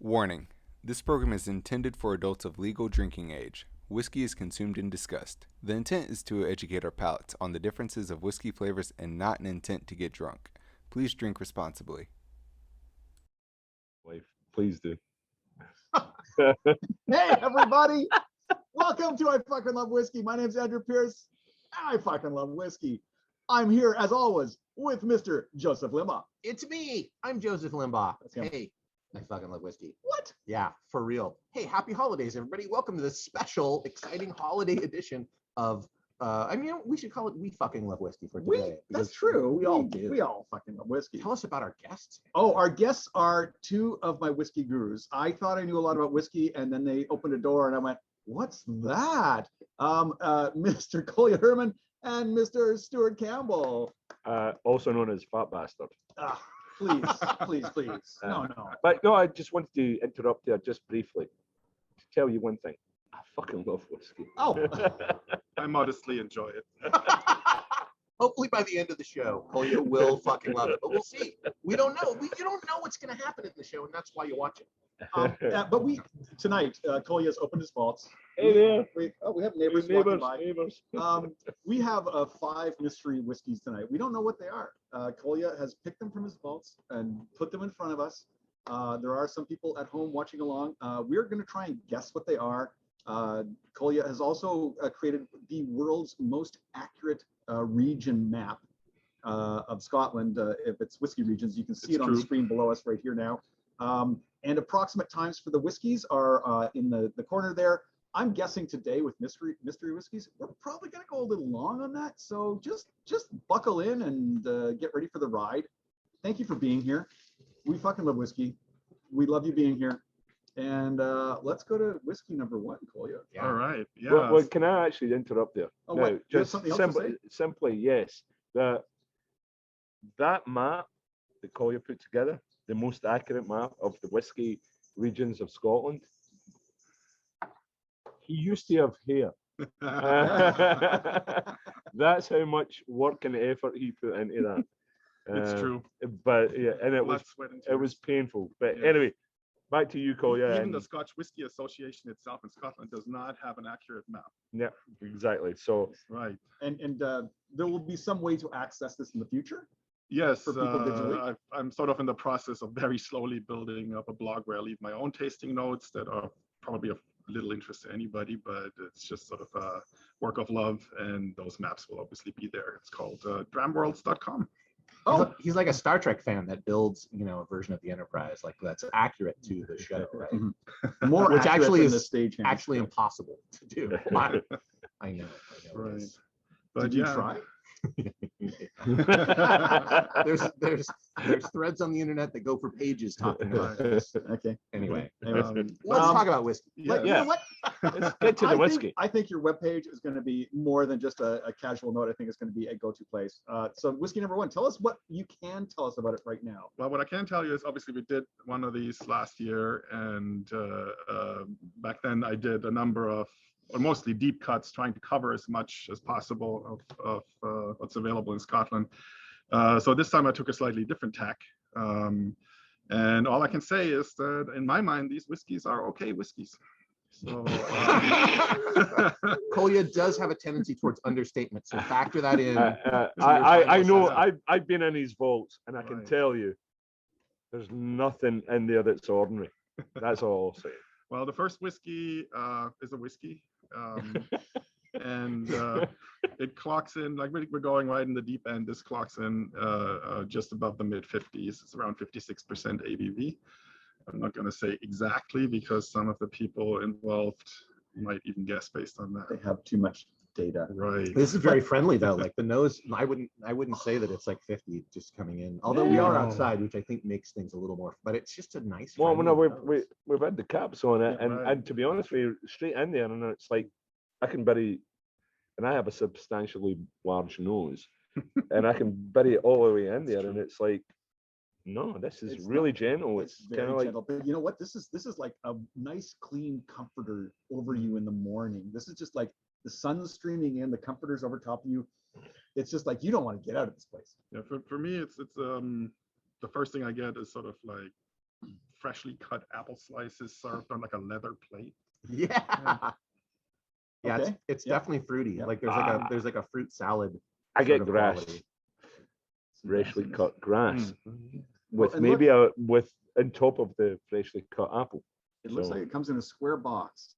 Warning: this program is intended for adults of legal drinking age. Whiskey is consumed and discussed. The intent is to educate our palates on the differences of whiskey flavors and not an intent to get drunk. Please drink responsibly. Please do. Hey, everybody. Welcome to I Fucking Love Whiskey. My name's Andrew Pierce. I fucking love whiskey. I'm here, as always, with Mr. Joseph Limbaugh. It's me. I'm Joseph Limbaugh. Hey, I fucking love whiskey. What? Yeah, for real. Hey, happy holidays, everybody. Welcome to this special, exciting holiday edition of, we should call it We Fucking Love Whiskey for today. That's true. We all do. We all fucking love whiskey. Tell us about our guests. Oh, our guests are two of my whiskey gurus. I thought I knew a lot about whiskey, and then they opened a door, and I went, what's that? Mr. Kolja Erman and Mr. Stuart Campbell. Also known as Fat Bastard. Please. No. But no, I just wanted to interrupt there just briefly to tell you one thing. I fucking love whiskey. Oh. I modestly enjoy it. Hopefully by the end of the show, Kolja will fucking love it. But we'll see. We don't know. You don't know what's going to happen in the show, and that's why you watch it. But tonight, Kolja has opened his vaults. Hey there. We have neighbors. We have 5 mystery whiskeys tonight. We don't know what they are. Kolja has picked them from his vaults and put them in front of us. There are some people at home watching along. We're going to try and guess what they are. Kolja has also created the world's most accurate region map of Scotland. If it's whiskey regions, you can see it on the screen below us right here now. And approximate times for the whiskeys are in the corner there. I'm guessing today with mystery whiskeys, we're probably going to go a little long on that. So just buckle in and get ready for the ride. Thank you for being here. We fucking love whiskey. We love you being here. And let's go to whiskey number 1, Kolja. Yeah. All right. Yeah. Well, can I actually interrupt there? Oh, no, what? Just simply, yes. That map that Kolja put together, the most accurate map of the whiskey regions of Scotland. He used to have hair. That's how much work and effort he put into that. It's true. But yeah, and it was painful. But yeah. Anyway, back to you, Kolja. Even the Scotch Whisky Association itself in Scotland does not have an accurate map. Yeah, exactly. So right. And there will be some way to access this in the future. Yes, for people digitally. I'm sort of in the process of very slowly building up a blog where I leave my own tasting notes that are probably of little interest to anybody, but it's just sort of a work of love, and those maps will obviously be there. It's called dramworlds.com. Oh, he's like a Star Trek fan that builds, a version of the Enterprise like that's accurate to the show, right? Mm-hmm. More, which actually is the actually impossible to do. I know. Right. But did you try? there's threads on the internet that go for pages talking about this. Okay. Anyway, let's talk about whiskey. You know what? Let's get to the whiskey. I think your webpage is going to be more than just a casual note. I think it's going to be a go-to place. So whiskey number 1, tell us what you can tell us about it right now. Well, what I can tell you is obviously we did one of these last year, and back then I did a number of mostly deep cuts, trying to cover as much as possible of what's available in Scotland. So this time I took a slightly different tack. And all I can say is that in my mind, these whiskeys are okay whiskeys. So Kolja does have a tendency towards understatement, so factor that in. I know I've been in his vaults, and I can tell you there's nothing in there that's ordinary. That's all I'll say. Well, the first whiskey is a whiskey. And it clocks in, like we're going right in the deep end. This clocks in just above the mid-50s. It's around 56% ABV. I'm not going to say exactly because some of the people involved might even guess based on that. They have too much data. Right. This is very friendly though. Like the nose, I wouldn't say that it's like 50 just coming in. Although we are outside, which I think makes things a little more. But it's just a nice. Well, no, we've had the caps on it, and to be honest, we're straight in there, and it's like I can bury, and I have a substantially large nose, and I can bury it all the way in there, and it's like, no, this is really gentle. It's kind of like gentle. But you know what? This is like a nice, clean comforter over you in the morning. This is just like the sun's streaming in, the comforter's over top of you. It's just like you don't want to get out of this place. Yeah, for me, it's the first thing I get is sort of like freshly cut apple slices served on like a leather plate. Yeah. Yeah, Okay. it's Yeah. definitely fruity. Yeah. Like there's like a fruit salad. I sort get of grass, quality. freshly cut grass, Mm. with and maybe a with on top of the freshly cut apple. It looks So- like it comes in a square box.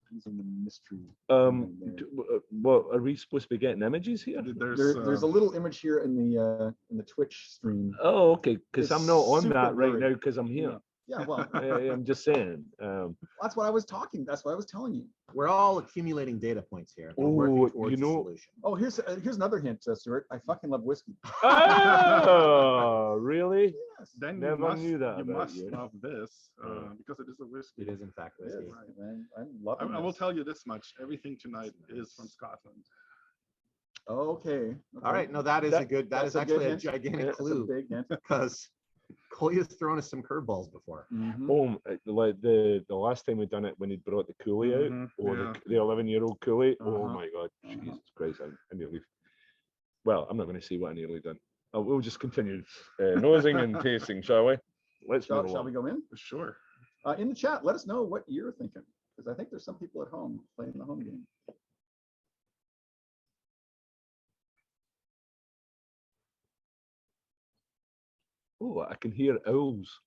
Comes in the mystery. What are we supposed to be getting images here? There's a little image here in the Twitch stream. Oh, okay, because I'm It's not on super that right blurry. now because I'm here. Yeah, well, I'm just saying. that's what I was talking. That's what I was telling you. We're all accumulating data points here. We're Oh, working towards you a know- solution. Oh, here's another hint, Stuart. I fucking love whiskey. Oh, really? Yes. Then you Never must, knew that you about must you. love this because it is a whiskey. It is in fact Yes, whiskey. man, I'm loving I will this. tell you this much: everything tonight is from Scotland. Okay. All right, no, that is a good. That that's is a good actually a hint. gigantic That's a clue big hint. because Kolja's thrown us some curveballs before. Mhm. Like the last time we done it when he brought the coolie out, Mhm, or yeah. the 11-year-old coolie. Oh Uh-huh. my God, Uh-huh. Jesus Christ! I nearly. Well, I'm not going to say what I nearly done. We'll just continue nosing and tasting, shall we? Let's Shall move we along. go in? Sure. In the chat, let us know what you're thinking, because I think there's some people at home playing the home game. Oh, I can hear owls.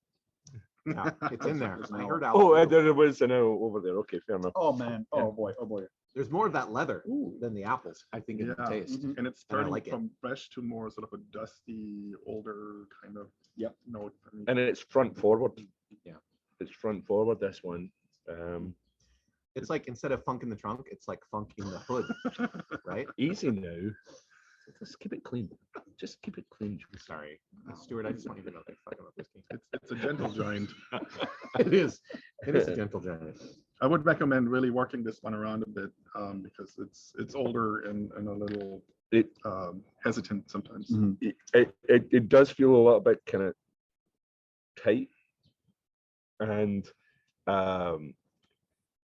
Yeah, it's in there. There's an I owl. heard Oh, owl. there was an owl over there. Okay, fair enough. Oh man. Oh boy. Oh boy. There's more of that leather than the apples, I think, in the Yeah. taste. Mhm. And it's And I turning like it. from fresh to more sort of a dusty, older kind of Yep. note for me. And it's front forward. Yeah. It's front forward, this one. It's like instead of funk in the trunk, it's like funk in the hood, right? Easy now. Just keep it clean. Just keep it clean. Sorry, Stuart. I just want you to know that fucking up whiskey. It's a gentle giant. It is. It is a gentle giant. I would recommend really working this one around a bit because it's older and a little It hesitant sometimes. Mhm. it does feel a little bit kind of tight, and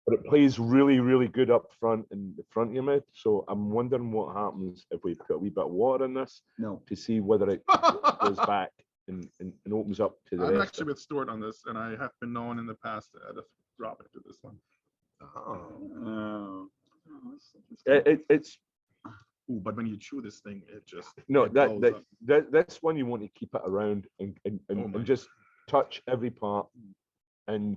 but it plays really, really good up front in the front of your mouth. So I'm wondering what happens if we put a wee bit of water in this No. to see whether it goes back and opens up to the I'm rest. actually with Stuart on this, and I have been known in the past to add a drop into this one. Oh. Oh, that's interesting. It's Ooh, but when you chew this thing, it just no it that blows that, up. that's one you want to keep it around and Oh my and just touch every part and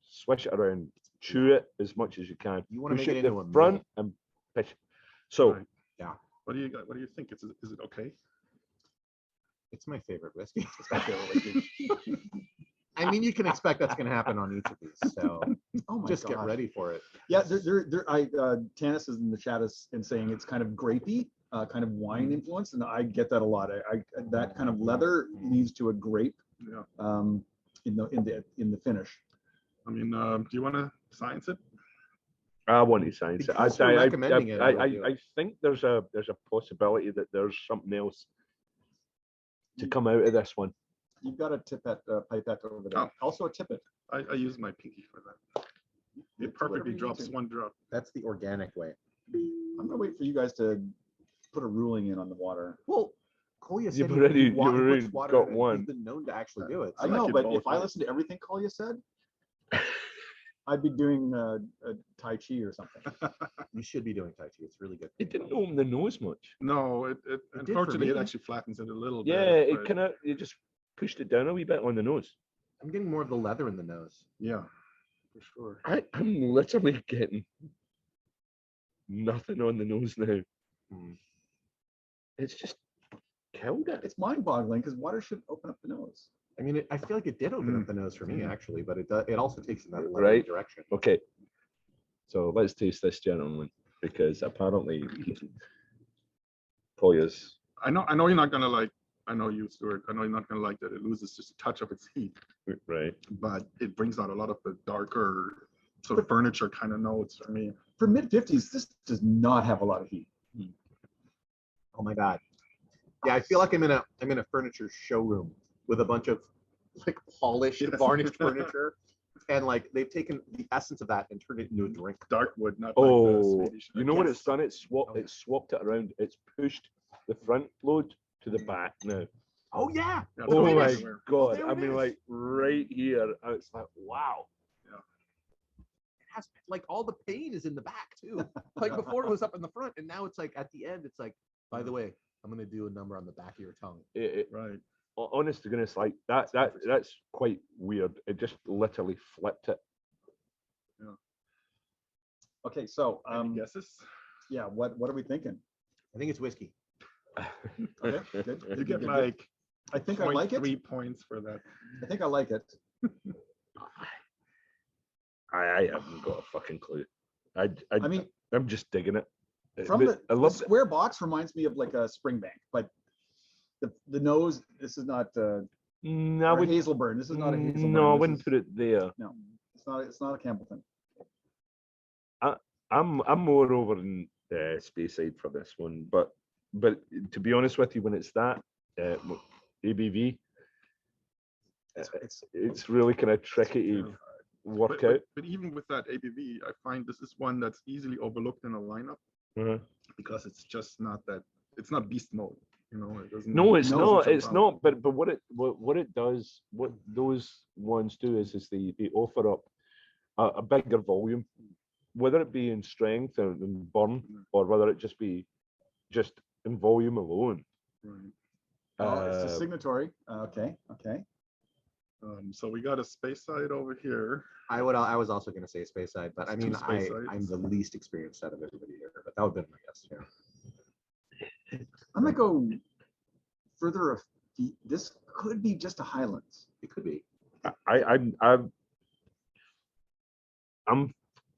swish it around. Chew it as much as you can. You wanna Push make it the into a front meal. and push. So Right. What do you think? Is it okay? It's my favorite whiskey. It's my favorite whiskey. I mean, you can expect that's going to happen on each of these, so Oh my just get gosh. ready for it. Yeah, Tanis is in the chat and saying it's kind of grapey, kind of wine influence, and I get that a lot. I that kind of leather leads to a grape Yeah. in the finish. I mean, do you want to science it? I want to science it. Because you're recommending it, I will do I think there's a possibility that there's something else to come out of this one. You've got a tippet, pipette over there. Oh. Also a tippet. I use my pinky for that. It perfectly drops one drop. That's the organic way. I'm gonna wait for you guys to put a ruling in on the water. Well, Kolja said You've he already- puts you've already water got in it. one. He's been known to actually do it. I I know, like it but both if I ways. listen to everything Kolja said, I'd be doing a Tai Chi or something. You should be doing Tai Chi. It's really good. It didn't open the nose much. No, did for unfortunately it me. actually flattens it a little Yeah, bit. it but kind of you just pushed it down a wee bit on the nose. I'm getting more of the leather in the nose. yeah, for sure. I'm literally getting nothing on the nose now. It's just killed it. It's mind-boggling because water should open up the nose. I mean, I feel like it did open up the nose for me, actually, but it also takes in that leathery Right. direction. Okay, so let's taste this gentleman because apparently Kolja's. I know you're not gonna like. I know you, Stuart. I know you're not gonna like that. It loses just a touch of its heat, Right. but it brings out a lot of the darker sort of furniture kind of notes for me. For mid-50s, this does not have a lot of heat. Oh my god. Yeah, I feel like I'm in a furniture showroom with a bunch of like polished, Yes. varnished furniture, and like they've taken the essence of that and turned it into a drink. Dark wood, not Oh, like the Swedish. you know what Yes. it's done? It's swapped. Oh, yeah. It's swapped it around. It's pushed the front load to the back now. Oh yeah. Yeah, Oh it's my everywhere. god! there I it mean, is. like right here, and it's like, wow. It has like all the pain is in the back too. Like before it was up in the front, and now it's like at the end. It's like, by the way, I'm gonna do a number on the back of your tongue. Right. Honest to goodness, like that's quite weird. It just literally flipped it. Okay, so Any guesses? yeah, what are we thinking? I think it's whiskey. Okay, good. You get good. like I think I like it. 3 points for that. I think I like it. I haven't got a fucking clue. I mean, I'm just digging it. from But I the love square box reminds me of like a Springbank, but the nose. This is not I or wouldn't. Hazelburn. This is not a Hazelburn. No, I This wouldn't is- put it there. No, it's not a Campbellton. I'm more over in Speyside for this one, but to be honest with you, when it's that ABV, it's really kind of tricky to work out. But even with that ABV, I find this is one that's easily overlooked in a lineup Uh-huh. because it's just not that. It's not beast mode. You know, it doesn't. No, it's it not. doesn't It's jump not. out. But what it does, what those ones do is they offer up a bigger volume, whether it be in strength and in burn, or whether it just be just in volume alone. Right. Oh, it's a signatory. Okay. So we got a space side over here. I was also gonna say space side, but I It's mean, two space sides. I'm the least experienced out of everybody here, but that would have been my guess. Yeah. I'm gonna go further. This could be just a Highlands. It could be. I'm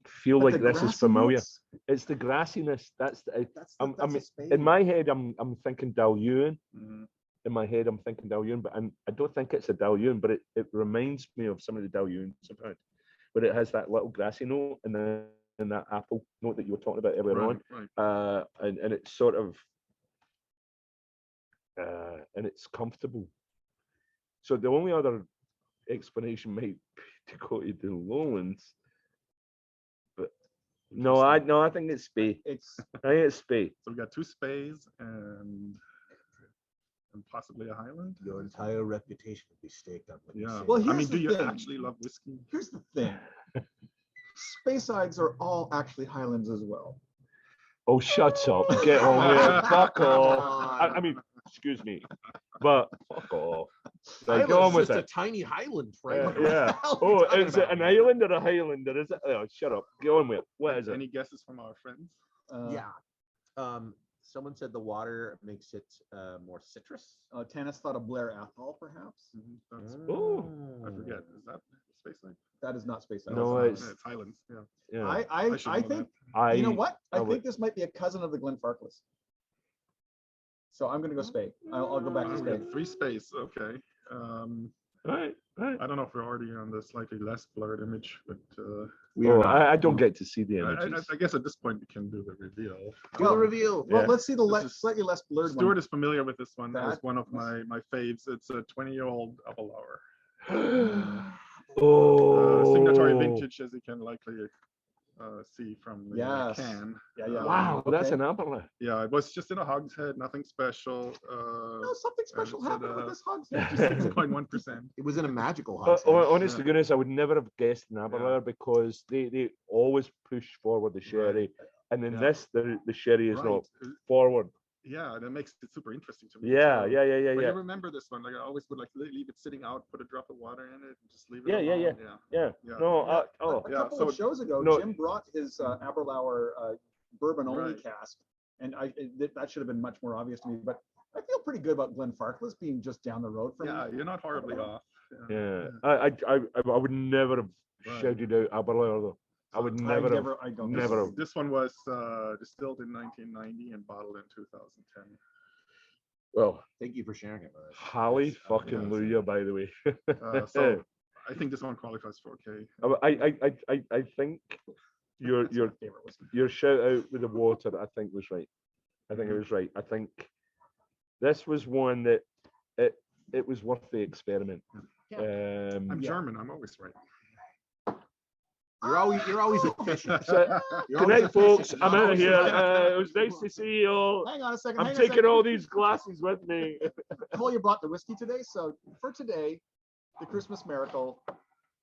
feel But like the this is familiar. grassiness- It's the grassiness. That's the, I mean, a spade. in my head, I'm thinking Dalyun. Mhm. In my head, I'm thinking Dalyun, but I don't think it's a Dalyun, but it reminds me of some of the Dalyuns I've had. But it has that little grassy note and then that apple note that you were talking about earlier on. Right. And it's sort of and it's comfortable. So the only other explanation might be to go to the lowlands, but no, I think it's Spey. It's I think it's Spey. So we got 2 spays and possibly a Highland. Your entire reputation would be staked on what you Yeah. say. Well, I mean, here's do the you thing. actually love whiskey? here's the thing. Spaysides are all actually Highlands as well. Oh, shut up! Get on with it. Fuck off. I mean, excuse me, but fuck off. Like, go on Island's with just a it. tiny Highland, Frank. Yeah, What the yeah. hell are you Oh, talking is it about? an island or a Highlander? Is it? Oh, shut up. Go on with it. What is it? Any guesses from our friends? Yeah. Someone said the water makes it more citrus. Tanis thought of Blair Athol, perhaps. That's, Oh. I forget. Is that space side? That is not Spayside. No, That's it's- It's Highlands. Yeah. Yeah. I should I know think I, you know what? I would- think this might be a cousin of the Glenfarclas. So I'm gonna go Spay. I'll go back to We Spay. got 3 space. Okay. Right. I don't know if we're already on the slightly less blurred image, but Oh, I don't get to see the images. I guess at this point we can do the reveal. Do the reveal. Well, Yeah. let's see the This is- slightly less blurred Stuart one. is familiar with this one as That one of my faves. It's a 20-year-old apple hour. Oh, Signatory vintage, as you can likely see from the Yes. can. Yeah. Wow, that's Okay. an apple. Yeah, it was just in a hogshead, nothing special. No, something special it's at, happened with this Hogshead. 6.1%. It was in a magical hogshead. Honest to goodness, I would never have guessed an apple Yeah. because they always push forward the sherry, and in Yeah. this the sherry is not Right. forward. Yeah, that makes it super interesting to me. Yeah, too. yeah. But you remember this one? Like I always would like leave it sitting out, put a drop of water in it, and just leave it. Yeah. alone. Yeah. Yeah. No, Yeah, oh, a yeah, couple so- of shows ago, no. Jim brought his Aberlour bourbon only Right. cask, and that should have been much more obvious to me. But I feel pretty good about Glenfarclas being just down the road from me. Yeah, you're not horribly off. yeah. I would never have Right. shouted out Aberlour though. I would never have. I don't never have. This one was distilled in 1990 and bottled in 2010. Well, Thank you for sharing it with us. Holly Yes, fucking yes. Luya, by the way. So I think this one qualifies for okay. I think your That's my favorite whiskey. your shout out with the water, I think was right. I think it was right. I think this was one that it was worth the experiment. Yeah. I'm Yeah. German. I'm always right. You're always efficient. So, You're good always night, folks. efficient. I'm You're out of always here. efficient. It was nice to see you all. Hang on a second. I'm hang on a taking second. all these glasses with me. Kolja brought the whiskey today, so for today, the Christmas miracle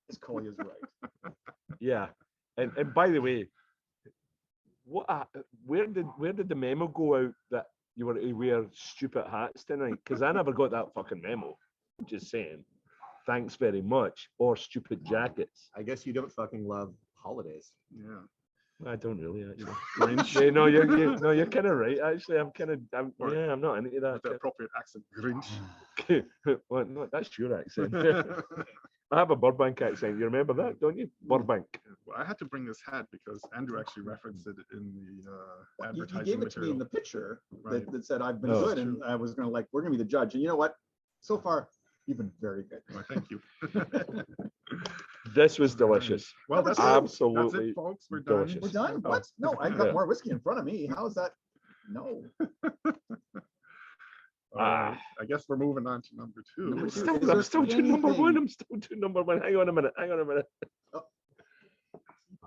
is Kolja's right. Yeah, and by the way, where did the memo go out that you were to wear stupid hats tonight? Because I never got that fucking memo. I'm just saying. Thanks very much. Or stupid jackets. I guess you don't fucking love holidays. Yeah. I don't really actually. Grinch. Yeah, no, you're kind of right. Actually, I'm not into that. With the appropriate accent. Grinch. Well, no, that's your accent. I have a Burbank accent. You remember that, don't you? Burbank. Well, I had to bring this hat because Andrew actually referenced it in the You advertising gave it to me material. in the picture Right. that said I've been Oh. good, and I was gonna we're gonna be the judge. And you know what? So far, you've been very good. Well, thank you. This was delicious. Well, that's it. Absolutely That's it, folks. We're done. delicious. We're done. Oh. What? No, I've got Yeah. more whiskey in front of me. How is that? No. All right. I guess we're moving on to number two. Number two. I'm Is still there doing number one. anything- I'm still doing number one. Hang on a minute.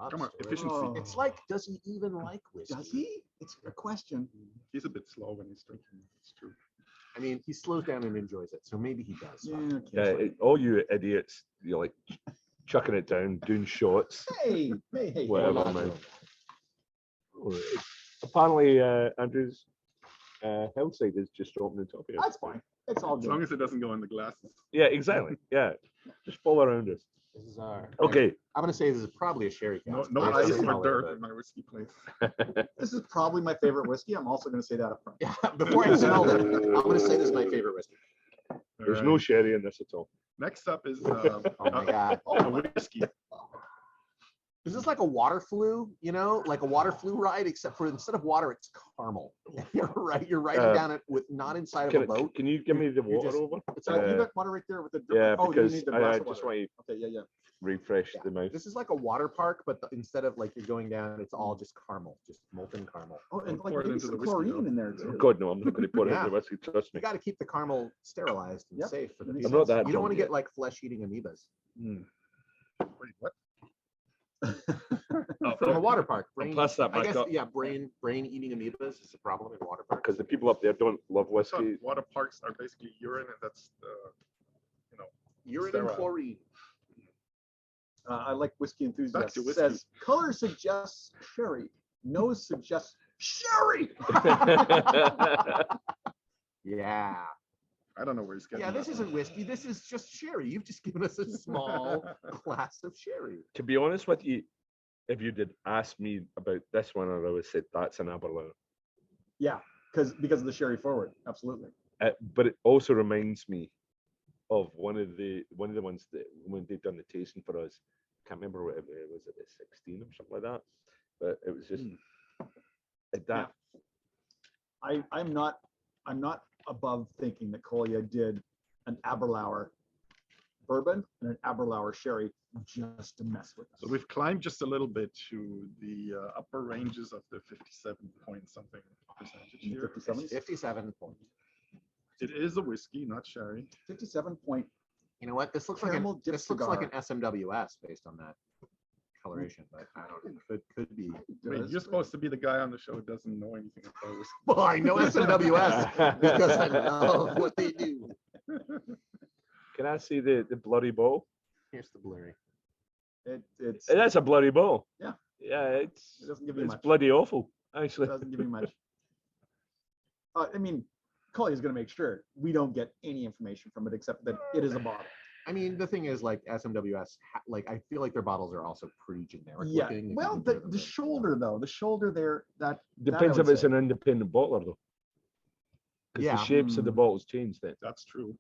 Come on, efficiency. Oh. It's like, does he even like whiskey? Does he? It's a question. He's a bit slow when he's drinking. It's true. I mean, he slows down and enjoys it, so maybe he does. Yeah. Yeah, Okay. all you idiots, you're like chucking it down, doing shots. Hey. Whatever, hold on. man. Apparently, Andrew's health side is just opening top here. That's fine. It's all As long good. as it doesn't go in the glasses. Yeah, exactly. Yeah, just fall around us. This is our. Okay. I'm gonna say this is probably a sherry No, cask. no based on ice the or color, dirt but- in my whiskey place. This is probably my favorite whiskey. I'm also going to say that up front. Yeah, before I smelled it, I'm gonna say this is my favorite whiskey. There's All no right. sherry in this at all. Next up is Oh my god. a whiskey. Is this like a water flu, like a water flu ride, except for instead of water, it's caramel. You're right. You're riding down it with not inside of a boat. Can you give me the You water just- over? It's So like, you got water right there with the Yeah, oh, you because need the I glass of just water. want to Okay, yeah. refresh Yeah. the mouth. this is like a water park, but instead of like you're going down, it's all just caramel, just molten caramel. Oh, and Don't like pour it maybe into some the whiskey, chlorine though. in there Oh, too. God, no, I'm not going to put it in Yeah. the whiskey. Trust me. You got to keep the caramel sterilized and Yep. safe for the I'm people. not that You don't want to dumb get like flesh-eating amoebas Mm. Wait, what? from a water park. And plus that I back guess up, yeah, brain-eating amoebas is a problem in water parks. because the people up there don't love I thought whiskey. water parks are basically urine, and that's Urine sterile. and chlorine. I like whiskey enthusiast. to whiskey. Says color suggests sherry. Nose suggests sherry. Yeah. I don't know where he's getting. Yeah, that this from. isn't whiskey. This is just sherry. You've just given us a small glass of sherry. To be honest with you, if you did ask me about this one, I would have said that's an Aberlour. Yeah, because of the sherry forward. Absolutely. But it also reminds me of one of the ones that when they've done the tasting for us. Can't remember what it was. It 16 or something like that. But it was just that. I'm not above thinking that Kolja did an Aberlour bourbon and an Aberlour sherry just to mess with us. So we've climbed just a little bit to the upper ranges of the 57 point something percentage here. 57? 57 points. It is a whiskey, not sherry. 57 point. You know what? This looks Caramel like dip this looks like an cigar. SMWS based on that coloration, but I don't know. Could be. Wait, you're supposed to be the guy on the show who doesn't know anything about whiskey. Well, I know SMWS because I love what they do. Can I see the blurry ball? Here's the blurry. It's That's a blurry ball. Yeah. Yeah, it doesn't give you it's much. bloody awful, It actually. doesn't give you much. I mean, Kolja is going to make sure we don't get any information from it except that it is a bottle. I mean, the thing is, like SMWS, like I feel like their bottles are also pretty generic Yeah. looking. if Well, you compare the them to- shoulder though, the shoulder there, that Depends I if would it's say. an independent bottler, though. Because Yeah. the shapes of the Mm. bottles change then. That's true.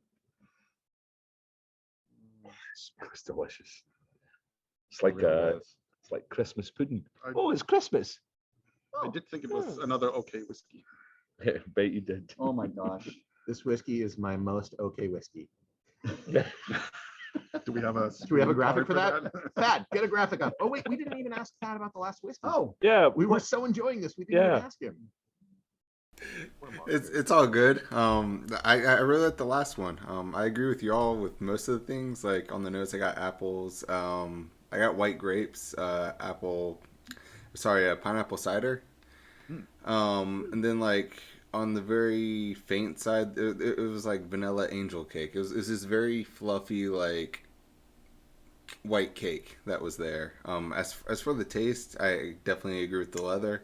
It's delicious. It's like really is. it's like Christmas pudding. I- Oh, it's Christmas. I did think it was another okay whiskey. I bet you did. Oh my gosh. This whiskey is my most okay whiskey. Do we have a graphic for card that? Thad, get a graphic up. Oh wait, we didn't even ask Thad about the last whiskey. Oh, Yeah, we were so enjoying this, we didn't even Yeah. ask him. It's all good. I really like the last one. I agree with you all with most of the things. Like on the notes, I got apples, I got white grapes, pineapple cider. And then like on the very faint side, it was like vanilla angel cake. It was this very fluffy like white cake that was there. As for the taste, I definitely agree with the leather.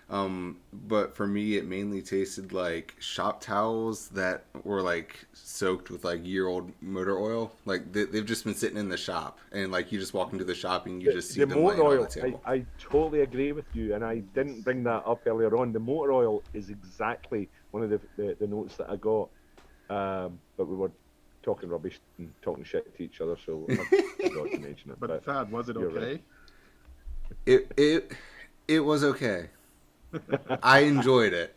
But for me, it mainly tasted like shop towels that were like soaked with like year-old motor oil. Like they've just been sitting in the shop, and like you just walk into the shop and you just see The them laying motor on oil, the table. I totally agree with you, and I didn't bring that up earlier on. The motor oil is exactly one of the notes that I got, but we were talking rubbish and talking shit to each other, so I forgot to mention it. But Thad, was it you're okay? right. It was okay. I enjoyed it.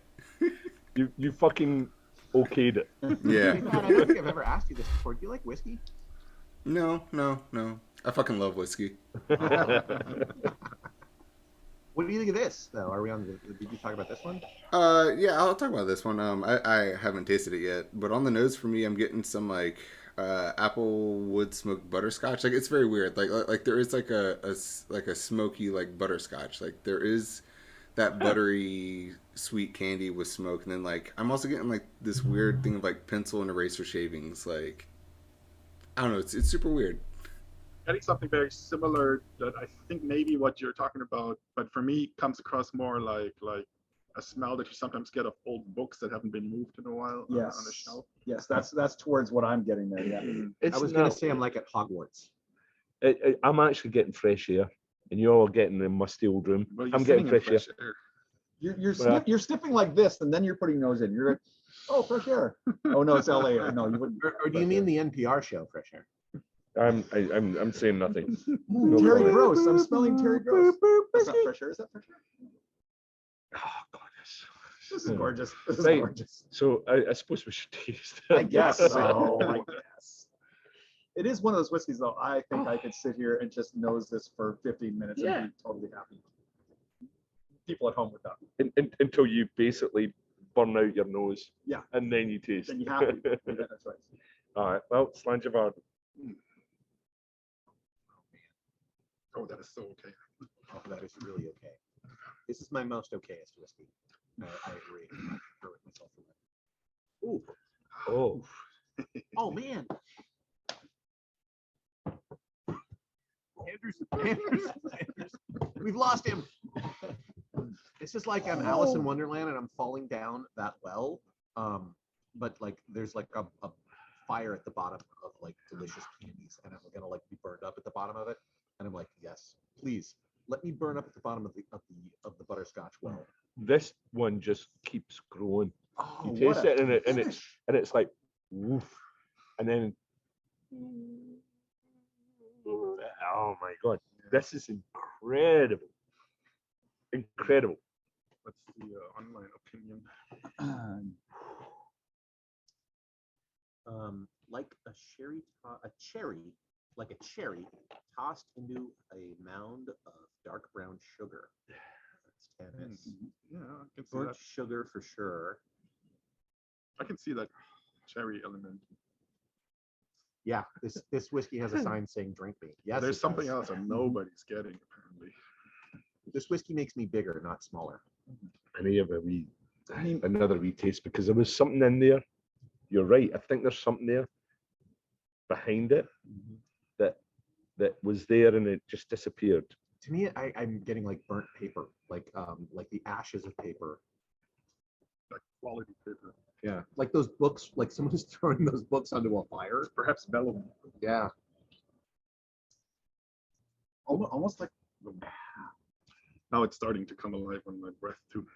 You fucking okayed it. Yeah. Hey, Matt, I don't think I've ever asked you this before. Do you like whiskey? No. I fucking love whiskey. What do you think of this, though? Are we on? Did you talk about this one? Yeah, I'll talk about this one. I haven't tasted it yet, but on the nose for me, I'm getting some like apple wood smoked butterscotch. Like it's very weird. Like there is like a smoky like butterscotch. Like there is that buttery sweet candy with smoke, and then like I'm also getting like this weird thing of like pencil and eraser shavings. Like I don't know, it's super weird. Getting something very similar that I think maybe what you're talking about, but for me comes across more like a smell that you sometimes get of old books that haven't been moved in a while on a shelf. Yes, that's towards what I'm getting there. Yeah. I was gonna say I'm like at Hogwarts. I'm actually getting fresh air, and you're all getting the musty old room. Well, I'm getting fresh air. You're sniffing like this, and then you're putting nose in. You're like, oh, fresh air. Oh no, it's LA. No, you wouldn't. Or do you mean the NPR show, Fresh Air? I'm saying nothing. Ooh, Terry Gross. I'm smelling Terry Gross. That's not fresh air. Is that fresh air? Oh God, This is gorgeous. This is Right. gorgeous. So I suppose we should taste it. I guess so. I guess. It is one of those whiskeys, though. I think I could sit here and just nose this for 15 minutes and be totally happy. People at home with that. Until you basically burn out your nose. Yeah. And then you taste. Then you have to. Yeah, that's right. All right. Well, Slangevard. Oh, that is so okay. Oh, that is really okay. This is my most okayest whiskey. I agree. I concur with myself for that. Ooh. Oh. Oh man. Andrews. We've lost him. It's just like I'm Alice in Wonderland and I'm falling down that well. But like there's like a fire at the bottom of like delicious candies, and I'm gonna like be burned up at the bottom of it. And I'm like, yes, please let me burn up at the bottom of the butterscotch well. This one just keeps growing. Oh, You taste it and it's like woof. And then oh my God, this is incredible. Incredible. What's the online opinion? Like a cherry tossed into a mound of dark brown sugar. That's tennis. Yeah, I can see Burnt that. sugar for sure. I can see that cherry element. Yeah, this whiskey has a sign saying "Drink me." Yes, There's it something does. else that nobody's getting apparently. This whiskey makes me bigger, not smaller. And I have another wee taste because there was something in there. You're right. I think there's something there behind it that was there and it just disappeared. To me, I'm getting like burnt paper, like the ashes of paper. Like quality paper. Yeah, like those books, like someone's throwing those books onto a fire. Perhaps vellum. Yeah. Almost like Now it's starting to come alive on my breath too.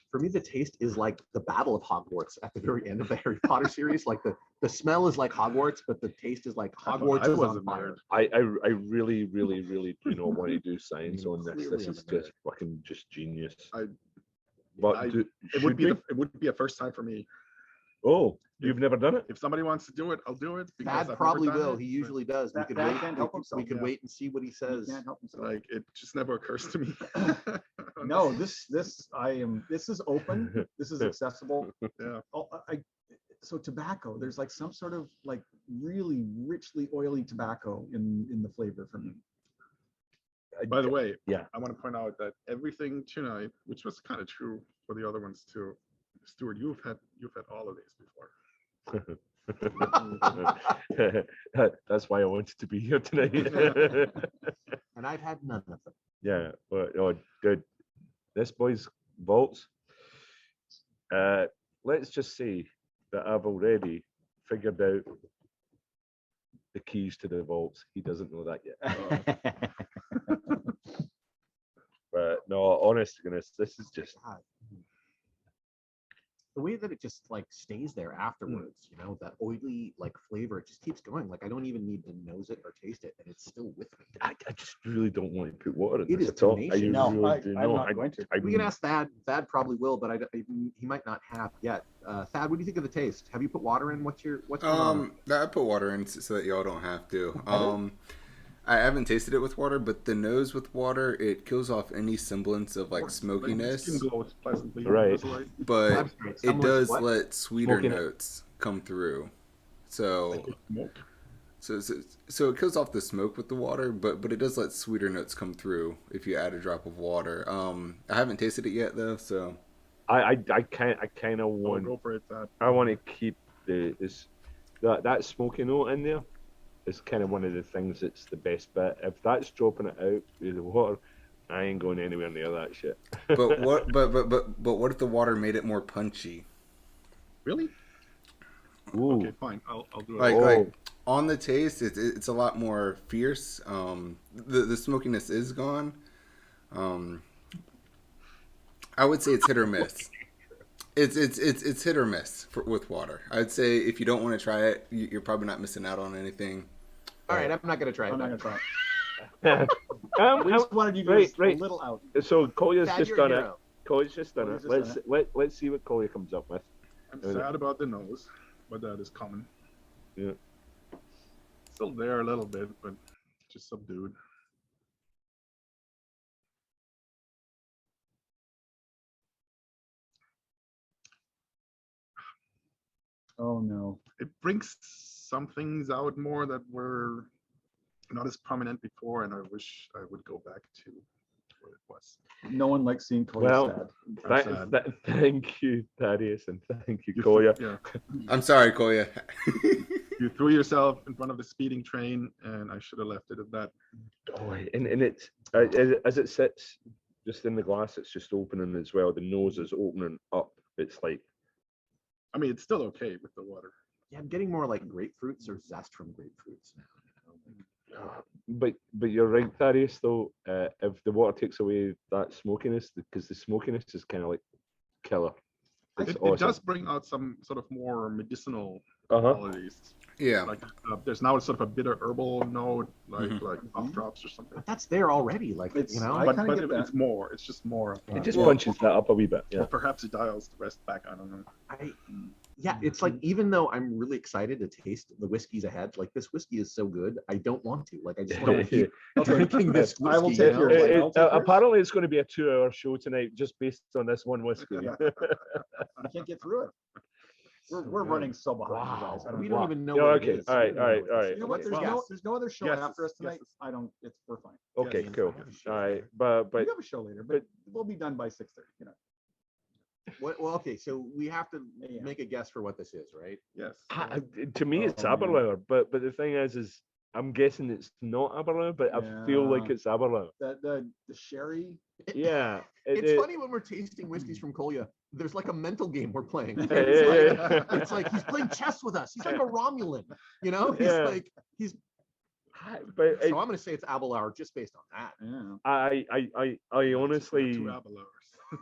For me, the taste is like the Battle of Hogwarts at the very end of the Harry Potter series. Like the smell is like Hogwarts, but the taste is like Hogwarts is on fire. I really do not want to do science on this. This is just fucking just genius. It Would be a first time for me. Oh, you've never done it? If somebody wants to do it, I'll do it. Thad probably will. He usually does. We could wait. can't help himself. We could wait and see what he says. can't help himself. Like it just never occurs to me. No, this is open. This is accessible. Yeah. So tobacco, there's like some sort of like really richly oily tobacco in the flavor for me. By the way, yeah. I want to point out that everything tonight, which was kind of true for the other ones too, Stuart, you've had all of these before. That's why I wanted to be here tonight. And I've had none of them. Yeah, but oh, dude, this boy's vaults. Let's just say that I've already figured out the keys to the vaults. He doesn't know that yet. But no, honest to goodness, this is just The way that it just like stays there afterwards, you know, that oily like flavor, it just keeps going. Like I don't even need to nose it or taste it, and it's still with me. I just really don't want to put water in It this is at all. tenacious. No, really do I'm not. not going to. We can ask Thad. Thad probably will, but he might not have yet. Thad, what do you think of the taste? Have you put water in? What's going on? I put water in so that y'all don't have to. I haven't tasted it with water, but the nose with water, it kills off any semblance of like smokiness. Skin glows pleasantly. Right. But it does what? let sweeter Smoking it. notes come through. So Like smoke. so it kills off the smoke with the water, but it does let sweeter notes come through if you add a drop of water. I haven't tasted it yet though, so I kind of Oh, want. go for it, Thad. I want to keep that smoky note in there. Is kind of one of the things that's the best bit. If that's dropping it out with the water, I ain't going anywhere near that shit. but what if the water made it more punchy? Really? Ooh. Okay, fine. I'll do it. Like on the taste, it's a lot more fierce. The smokiness is gone. I would say it's hit or miss. It's hit or miss with water. I'd say if you don't want to try it, you're probably not missing out on anything. All right, I'm not gonna try it. I'm not then. gonna try it. We just wanted you guys right. a little out. So Kolja's Thad, just you're a done it. hero. Kolja's just done Kolja's it. just Let's see what Kolja comes up with. I'm sad about the nose, but that is common. Yeah. Still there a little bit, but just subdued. Oh no. It brings some things out more that were not as prominent before, and I wish I would go back to what it was. No one likes seeing Kolja Well, sad. Thank you, Thaddeus, and thank you, Kolja. Yeah, I'm sorry, Kolja. you threw yourself in front of the speeding train, and I should have left it at that. Oh, and it's as it sits just in the glass, it's just opening as well. The nose is opening up. It's like I mean, it's still okay with the water. Yeah, I'm getting more like grapefruits or zest from grapefruits now. but you're right, Thaddeus, though, if the water takes away that smokiness, because the smokiness is kind of like killer. It's It awesome. does bring out some sort of more medicinal Uh-huh. qualities. Yeah. Like there's now sort of a bitter herbal note, like Mhm. like cough drops or something. But that's there already. Like It's- you know. I But kinda get it's that. more. It's just more. It just Well- punches that up a wee bit. Or Yeah. perhaps it dials the rest back. I don't know. Yeah, it's like even though I'm really excited to taste the whiskeys ahead, like this whiskey is so good, I don't want to. Like I just want to keep drinking this whiskey. I will you take know? yours. Like, I'll take yours. Apparently, it's going to be a 2-hour show tonight just based on this one whiskey. I can't get through it. We're running so behind you guys. I don't we know. don't even know. Yeah, what okay. it is. All right, We don't know all what right, this You know what? is. There's no other show Guesses, after us tonight. guesses. I don't. We're fine. Okay, Yes, cool. yes. All right, but We have a show later, but we'll be done by 6:30. You know. Well, okay, so we have to Yeah. make a guess for what this is, right? Yes. to me, it's Oh, man. Aberlour. But the thing is I'm guessing it's not Aberlour, but I feel like Yeah. it's Aberlour. The sherry. Yeah. It's funny when we're tasting whiskeys from Kolja. There's like a mental game we're playing. Yeah, It's, like, yeah. it's like he's playing chess with us. He's like a Romulan, you know. Yeah. But So I'm going to say it's Abelard just based on that. Yeah. I honestly, Two Abelars.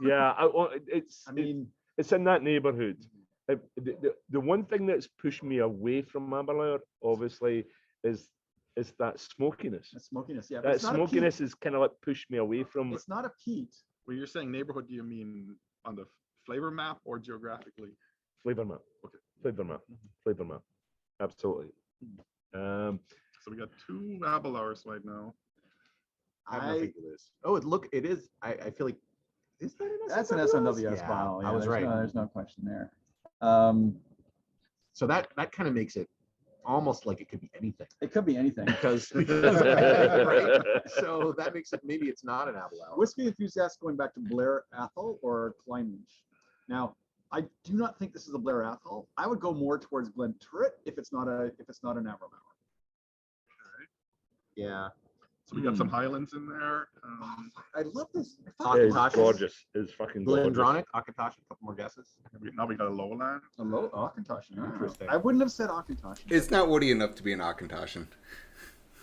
yeah, I mean, it's in that neighborhood. The one thing that's pushed me away from Aberlour, obviously, is that smokiness. the smokiness. Yeah. But That it's not a peat. smokiness is kind of like pushed me away from It's not a peat. When you're saying neighborhood, do you mean on the flavor map or geographically? flavor map. Okay. Flavor map. Absolutely. So we got two Abelars right now. I have nothing to this. Oh, it is. I feel like is that an That's an SMWS? SMWS Yeah, bottle. Yeah, I was there's right. No, there's no question there. So that kind of makes it almost like it could be anything It could be anything. because right? So that makes it maybe it's not an apple hour. Whiskey enthusiast going back to Blair Athol or Kleinlich. Now, I do not think this is a Blair Athol. I would go more towards Glen Turret if it's not an Avro hour. Yeah. So we got some Highlands in there. I love this. It's gorgeous. It's fucking gorgeous. Glendronach, Akatosh, a couple more guesses. Now we got a Lowland. Hello, Auchentoshan. Interesting. I wouldn't have said Auchentoshan. It's not woody enough to be an Auchentoshan.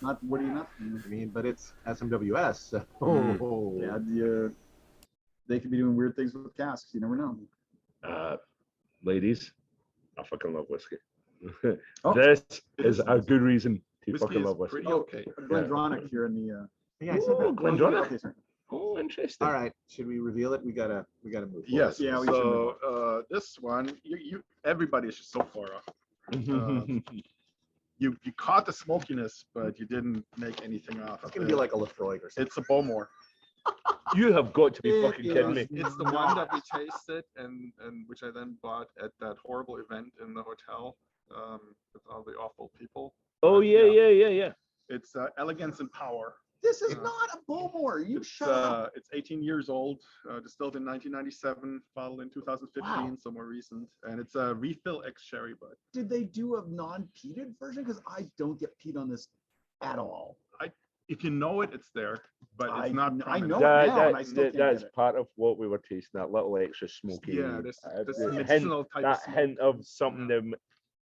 Not woody enough. I mean, but it's SMWS. So. Yeah, they could be doing weird things with casks. You never know. Ladies, I fucking love whiskey. Oh, This is a good reason to Whiskey fucking is love whiskey. pretty okay. Glendronach here in the. Yeah, I said that. Glendronach. Okay, sorry. Oh, interesting. All right, should we reveal it? We gotta move forward. Yes. Yeah, we So this one, everybody is just so far off. You caught the smokiness, but you didn't make anything off. It's gonna be like a Lefroy or something. It's a Bowmore. You have got to be It fucking kidding me. is. It's the one that we tasted and which I then bought at that horrible event in the hotel with all the awful people. Oh, yeah. It's Elegance and Power. This is not a Bowmore. You shut up. It's 18 years old, distilled in 1997, bottled in 2015, Wow. so more recent. And it's a refill ex-sherry bud. Did they do a non-peated version? Because I don't get peat on this at all. If you know it, it's there, but it's I not. know prominent. it now, and I still can't That's get it. part of what we were tasting, that little extra smoky. Yeah, this the medicinal type. that smoke. hint of something that,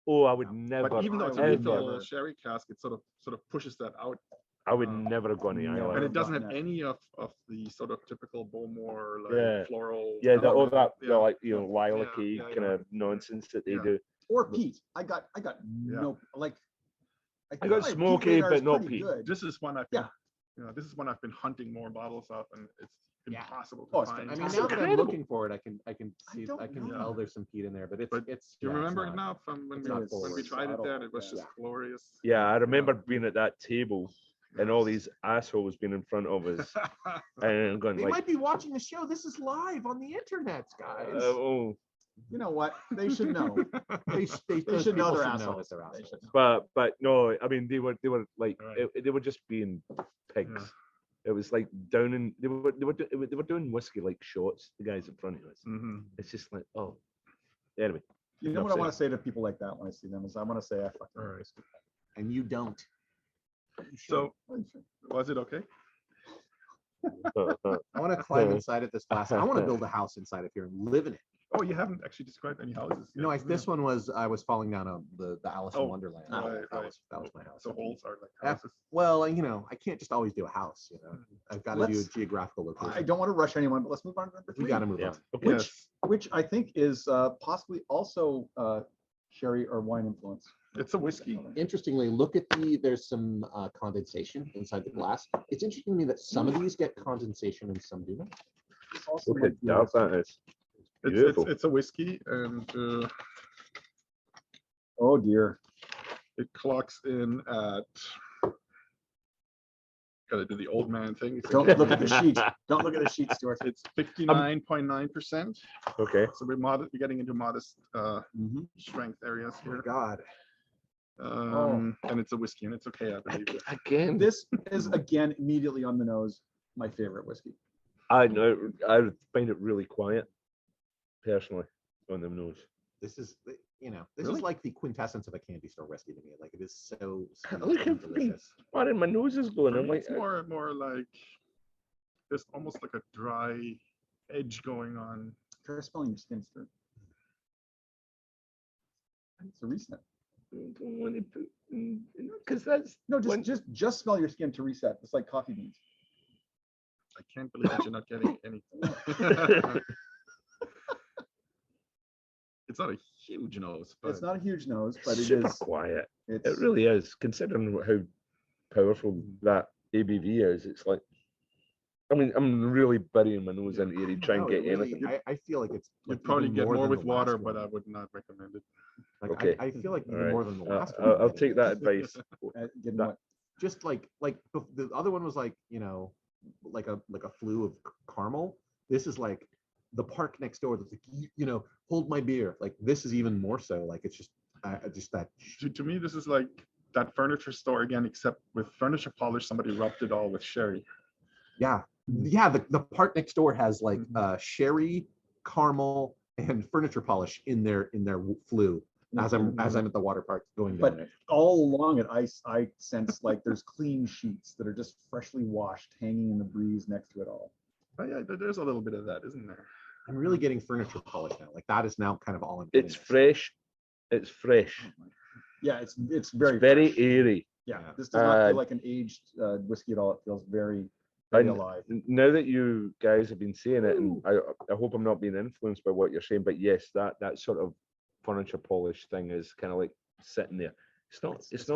I would never. But even though it's a ever- refill sherry cask, it sort of pushes that out, I would never have gone the No. island. and it doesn't have Definitely. any of the sort of typical Bowmore like Yeah. floral. Yeah, all element. that, Yeah. like, lilac-y yeah, kind of nonsense that they Yeah. do. Or peat. I got no, like. I think got my peat smoky, radar is but not pretty peat. good. This is one I've Yeah. this is one I've been hunting more bottles of, and it's Yeah. impossible Oh, to it's find. I mean, That's now that I'm incredible. looking for it, I can see, don't I can know. tell there's some peat in there, but But it's. Do you yeah, it's remember it not- now from when it's we not forward. tried it there? It was Yeah. just glorious. Yeah, I remember being at that table and all these assholes being in front of us and going They like, might be watching the show. This is live on the internet, guys. oh, You know what? They should know. They They should know people they're should assholes. that they're They assholes. should know. but no, I mean they were like Right. they were just being pigs. Yeah. It was like down in they were doing whiskey like shots. The guys in front of us. Mhm. It's just like, oh, anyway. You know Enough what I said. want to say to people like that when I see them is I want to say I fucking All right. whiskey. And you don't. You should. So was it okay? I want to climb inside it this fast. I want to build a house inside of here and live in it. Oh, you haven't actually described any houses. No, yet. this one was I was falling down the Alice in Oh, Wonderland. right, That was my house. So holes are like Yeah. houses. Well, I can't just always do a house. I've got to do a Let's- geographical location. I don't want to rush anyone, but let's move on to number We 3. got to move Yeah. on. Okay. Yes, Which I think is possibly also sherry or wine influence. it's a whiskey. Interestingly, look at there's some condensation inside the glass. It's interesting to me that some of these get condensation and some do not. It's also Look might at be that, that is beautiful. It's a whiskey, and Oh dear. it clocks in at. Gotta do the old man thing. Don't look at the sheet. Don't look at the sheet, Stuart. It's 59.9%. Okay. So we're getting into modest Mhm. strength areas Oh my here. God. And it's a whiskey, and it's okay, I believe. Again, This is again immediately on the nose. My favorite whiskey. I know I would find it really quiet, personally, on the nose. This is this Really? is like the quintessence of a candy store whiskey to me. Like it is so sweet Look and at me. delicious. Why did my nose is going? I'm like, It's more like there's almost like a dry edge going on. Try spelling your skin, Stuart. It's a reset. because that's No, just When- just smell your skin to reset. It's like coffee beans. I can't believe that you're not getting any. It's not a huge nose, but It's not a huge nose, but it super is. quiet. It's It really is, considering how powerful that ABV is. It's like, I mean, I'm really burying my nose into here to try and No, get it really- anything. I feel like it's you'd like probably even get more than with the water, last but one. I would not recommend it. Like, Okay. I feel like All even right. more than the last one. I'll take that advice. getting that- what? Just like the other one was like like a flue of caramel. This is like the park next door that's like hold my beer. Like this is even more so. Like it's just just that. To me, this is like that furniture store again, except with furniture polish, somebody rubbed it all with sherry. Yeah, yeah. The part next door has like sherry, caramel, and furniture polish in their flue. As I'm at the water park going down it. All along it, I sense like there's clean sheets that are just freshly washed, hanging in the breeze next to it all. Oh, yeah, there's a little bit of that, isn't there? I'm really getting furniture polish now. Like that is now kind of all I'm It's fresh. It's fresh. Yeah, it's Very very fresh. airy. Yeah, this does not feel like an aged whiskey at all. It feels very alive. Now that you guys have been saying it, and I hope I'm not being influenced by what you're saying, but yes, that sort of furniture polish thing is kind of like sitting there. It's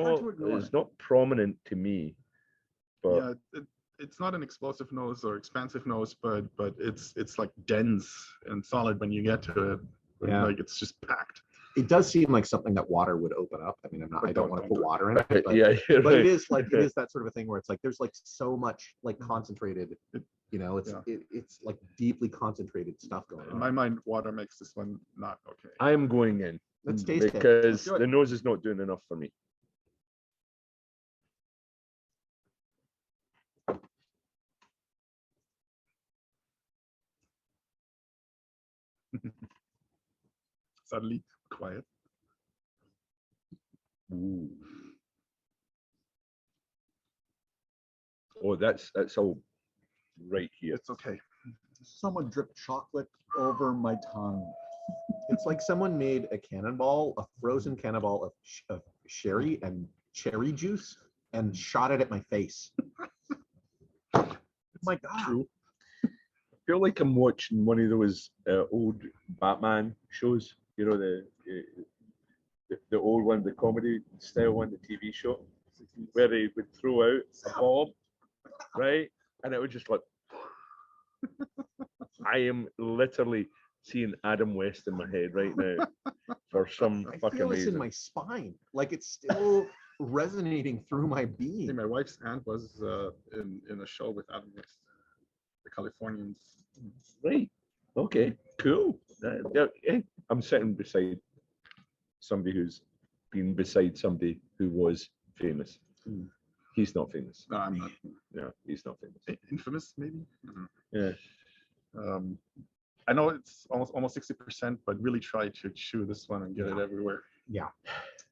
not prominent to me, but yeah, it's not an explosive nose or expansive nose, but it's like dense and solid when you get to it. Yeah. Like it's just packed. It does seem like something that water would open up. I mean, I don't want to put water in it, but, yeah, but it is like it is that sort of a thing where it's like there's like so much like concentrated, it's like deeply concentrated stuff going on. In my mind, water makes this one not okay. I am going in. Let's taste it. Because the nose is not doing enough for me. Suddenly quiet. Ooh. Oh, that's all right here. It's okay. Someone dripped chocolate over my tongue. It's like someone made a frozen cannonball of sherry and cherry juice and shot it at my face. My God. True. I feel like I'm watching one of those old Batman shows. You know, the old one, the comedy style one, the TV show, where they would throw out a bomb, right? And it would just like, I am literally seeing Adam West in my head right now for some I fucking feel it's reason. in my spine. Like it's still resonating through my Hey, being. my wife's aunt was in a show with Adam West, the Californians. Right. Okay. Cool. I'm sitting beside somebody who's been beside somebody who was famous. He's not famous. No, I'm not. No, he's not famous. Infamous, maybe. Yeah. I know it's almost 60%, but really try to chew this one and get it everywhere. Yeah.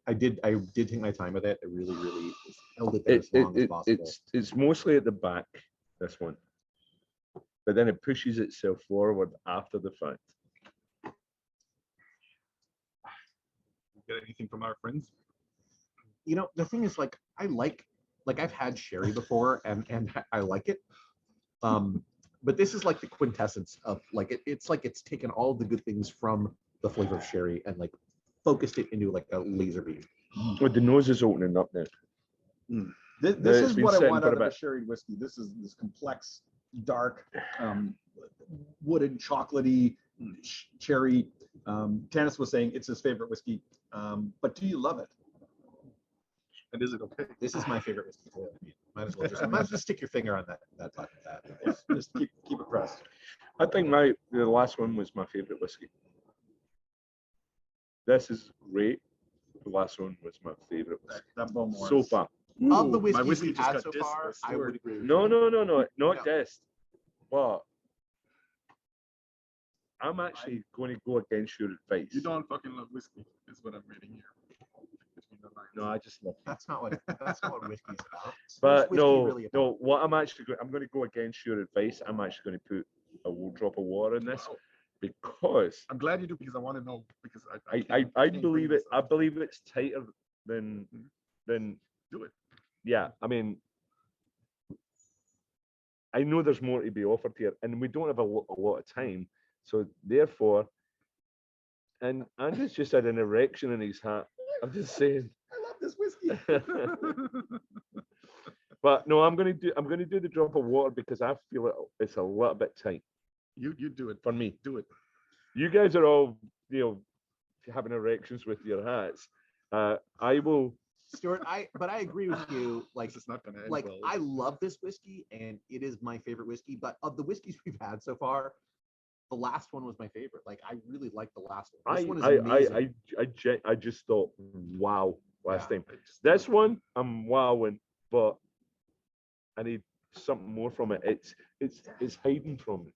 I did take my time with it. I really held it there as long as possible. It's mostly at the back, this one. But then it pushes itself forward after the fact. Get anything from our friends? You know, the thing is, like, I've had sherry before and I like it. But this is like the quintessence of like it's like it's taken all the good things from the flavor of sherry and like focused it into like a laser beam. But the nose is opening up now. This is what I want out of a sherry whiskey. This is this complex, dark, wooded, chocolatey, cherry. Tanis was saying it's his favorite whiskey. But do you love it? And is it okay? This is my favorite whiskey. Might as well just stick your finger on that button. Just keep it pressed. I think the last one was my favorite whiskey. This is great. The last one was my favorite whiskey. That Bowmore. So far. Of the my whiskeys whiskey we've just had got so dissed far, by I would Stuart. agree with No, you. not this. But I'm actually going to go against your advice. You don't fucking love whiskey, is what I'm reading here. Between the lines. No, I just love it. That's not what whiskey's about. But What's whiskey really about? no. What I'm going to go against your advice. I'm actually going to put a drop of water in this because I'm glad you do because I want to know because I can't believe bring it. this I up. believe it's tighter than Do it. yeah. I mean, I know there's more to be offered here, and we don't have a lot of time. So therefore, and Andrew's just had an erection in his hat. I'm just saying. I love this whiskey. But no, I'm gonna do the drop of water because I feel it's a little bit tight You do it. for me. Do it. You guys are all having erections with your hats. I will. Stuart, I agree with you. Like, This is not gonna end like well. I love this whiskey and it is my favorite whiskey. But of the whiskeys we've had so far, the last one was my favorite. Like I really liked the last one. This one is amazing. I just thought, wow, last Yeah. time. This one, I'm wowing, but I need something more from it. It's hiding from me.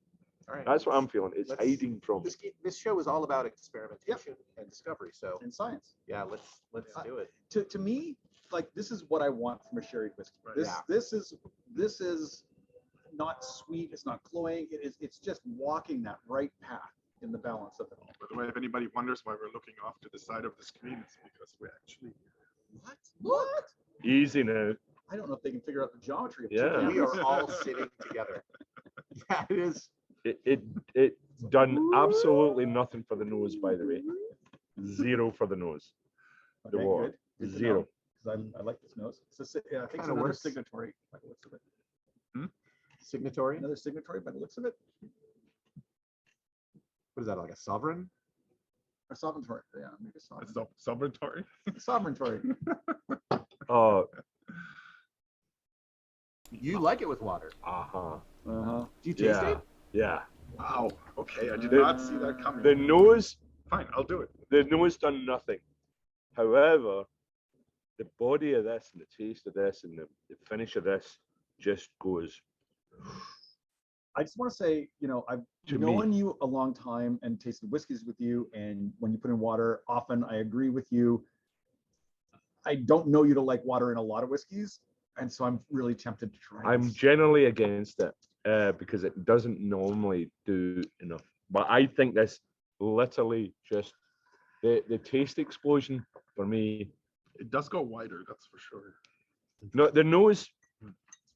All right. That's what I'm feeling. It's Let's- hiding from me. This show is all about experimentation and discovery. So In science. yeah, let's do it. To me, like this is what I want from a sherry whiskey. Right. This is not sweet. It's not cloying. It's just walking that right path in the balance of it all. By the way, if anybody wonders why we're looking off to the side of the screen, it's because we're actually What? Easy now. I don't know if they can figure out the geometry of Yeah. We are all sitting together. Yeah, it is. It done absolutely nothing for the nose, by the way. Zero for the nose. The Okay, water. good. Good to Zero. know, 'cause I like this nose. It's a, yeah, I think it's Kinda another works. signatory by the looks of it. Signatory. Another signatory by the looks of it. What is that, like a sovereign? Or sovereigntory. Yeah, maybe it's sovereign. sovereigntory. Sovereigntory. Oh, You like it with water. uh-huh. Uh-huh. Do you taste Yeah. it? Yeah. Wow. Okay, I did The- not see that coming. The nose, Fine, I'll do it. the nose done nothing. However, the body of this and the taste of this and the finish of this just goes. I just want to say, I've To known you a long time and tasted whiskeys with you. And when you put in water, often I agree with you. I don't know you to like water in a lot of whiskeys. And so I'm really tempted to try I'm this. generally against it because it doesn't normally do enough. But I think this literally just the taste explosion for me. It does go wider, that's for sure. No, the nose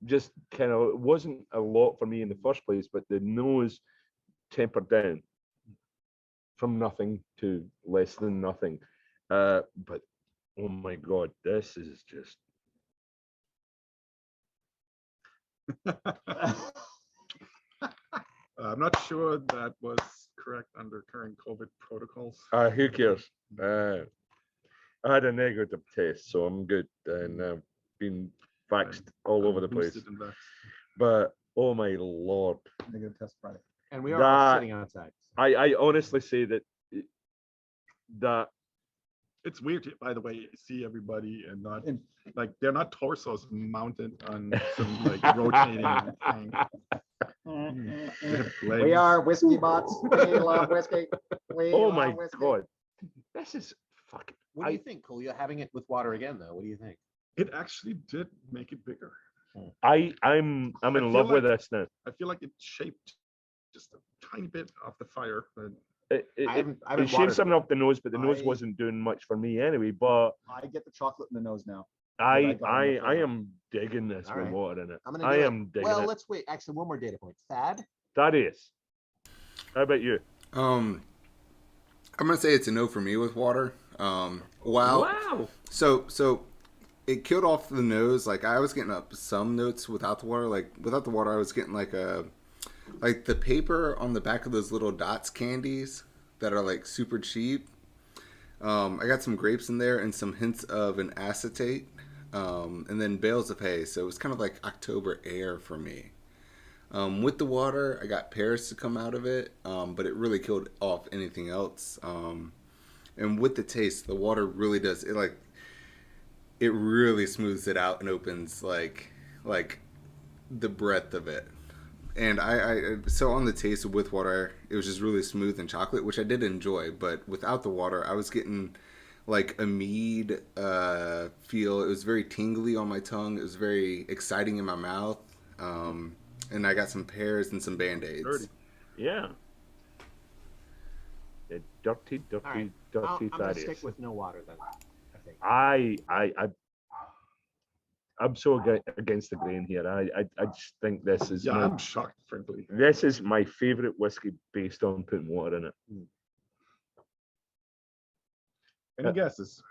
just kind of wasn't a lot for me in the first place, but the nose tempered down from nothing to less than nothing. But oh my god, this is just I'm not sure that was correct under current COVID protocols. who cares? I had a negative test, so I'm good, and I've been vaxxed all over the place. Boosted and vaxxed. But oh my lord, Negative test Friday. And we are all That- sitting outside. I honestly say that It's weird, by the way, see everybody and not And- like they're not torsos mounted on some like rotating thing. They have We legs. are whiskey bots. We love whiskey. We oh love my whiskey. god, this is fucking. What do you think, Kolja? Having it with water again, though. What do you think? It actually did make it bigger. I'm I in feel love with like- this now. I feel like it shaped just a tiny bit off the fire, but It I haven't watered shaved something it. off the nose, but the nose I- wasn't doing much for me anyway. But I get the chocolate in the nose now. I got on the flavor. am digging this All with right. water in it. I'm gonna. I do it. am digging Well, it. let's wait. Actually, one more data point. Thad. Thaddeus, how about you? I'm gonna say it's a no for me with water. Wow. So it killed off the nose. Like I was getting up some notes without the water. Like without the water, I was getting like the paper on the back of those little dots candies that are like super cheap. I got some grapes in there and some hints of an acetate, and then bales of hay. So it was kind of like October air for me. With the water, I got pears to come out of it, but it really killed off anything else. And with the taste, the water really does it. Like it really smooths it out and opens like the breadth of it. And I so on the taste with water, it was just really smooth and chocolate, which I did enjoy. But without the water, I was getting like a mead feel. It was very tingly on my tongue. It was very exciting in my mouth. And I got some pears and some Band-Aids. dirty. Yeah. The dirty, All right. dirty I'm gonna Thaddeus. stick with no water then. I think. I'm so against the grain here. I just think this is Yeah, I'm shocked, frankly. this is my favorite whiskey based on putting water in it. Any guesses?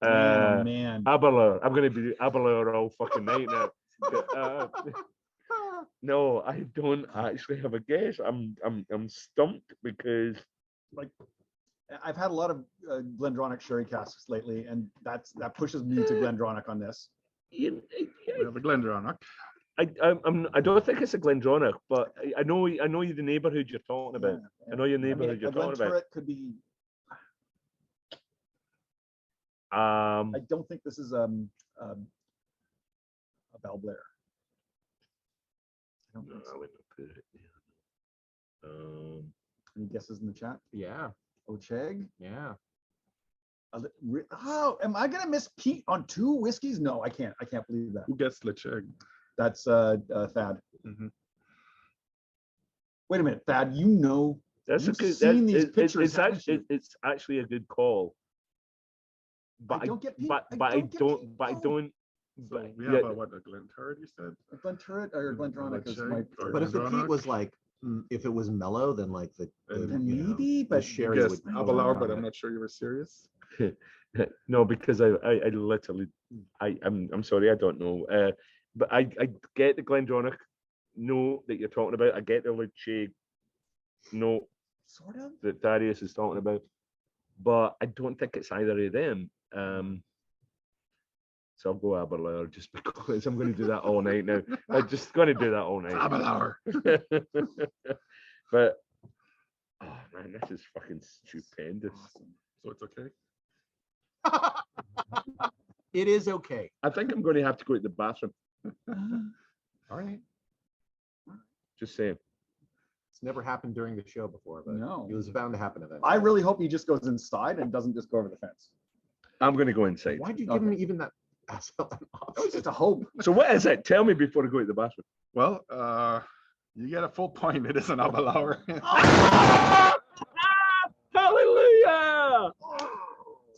Man, oh, man. Aberlour. I'm gonna be Aberlour all fucking night now. No, I don't actually have a guess. I'm stumped because I've had a lot of Glendronach sherry casks lately, and that pushes me to Glendronach on this. you, We have a Glendronach. I don't think it's a Glendronach, but I know the neighbourhood you're talking about. Yeah. I know your I mean, neighbourhood you're a Glen talking about. Turret could be. I don't think this is a Bell Blair. I don't think so. I wouldn't put it. Any guesses in the chat? Yeah, Ocheg? yeah. Oh, am I gonna miss Pete on 2 whiskeys? No, I can't. I can't believe that. Who gets Lecheg? That's Thad. Mhm. Wait a minute, Thad. You know, That's you've a good. seen these pictures. It's actually a good call. But I don't get Pete. but I I don't get don't. Pete, But I no. don't. So But we yeah, have what a Glen Turret, you said? Glen Turret or Glendronach is my. Ocheg or But if the Glendronach? peat was like, if it was mellow, then like the Then you know, maybe, the but sherry Yes, would. Abelauer, but I'm not sure you were serious. no, because I literally I'm sorry, I don't know. But I get the Glendronach note that you're talking about. I get the Lecheg note Sort of. that Darius is talking about, but I don't think it's either of them. So I'll go Abelauer just because I'm going to do that all night now. I'm just going to do that all night. Abelauer. But oh man, this is fucking stupendous. So it's okay. It is okay. I think I'm going to have to go to the bathroom. All right. Just saying. It's never happened during the show before, but No. it was bound to happen eventually. I really hope he just goes inside and doesn't just go over the fence. I'm going to go inside. Why'd you give him even that asshole an That was option? just a hope. So what is it? Tell me before I go to the bathroom. Well, you get a full point. It is an Abelauer. Hallelujah!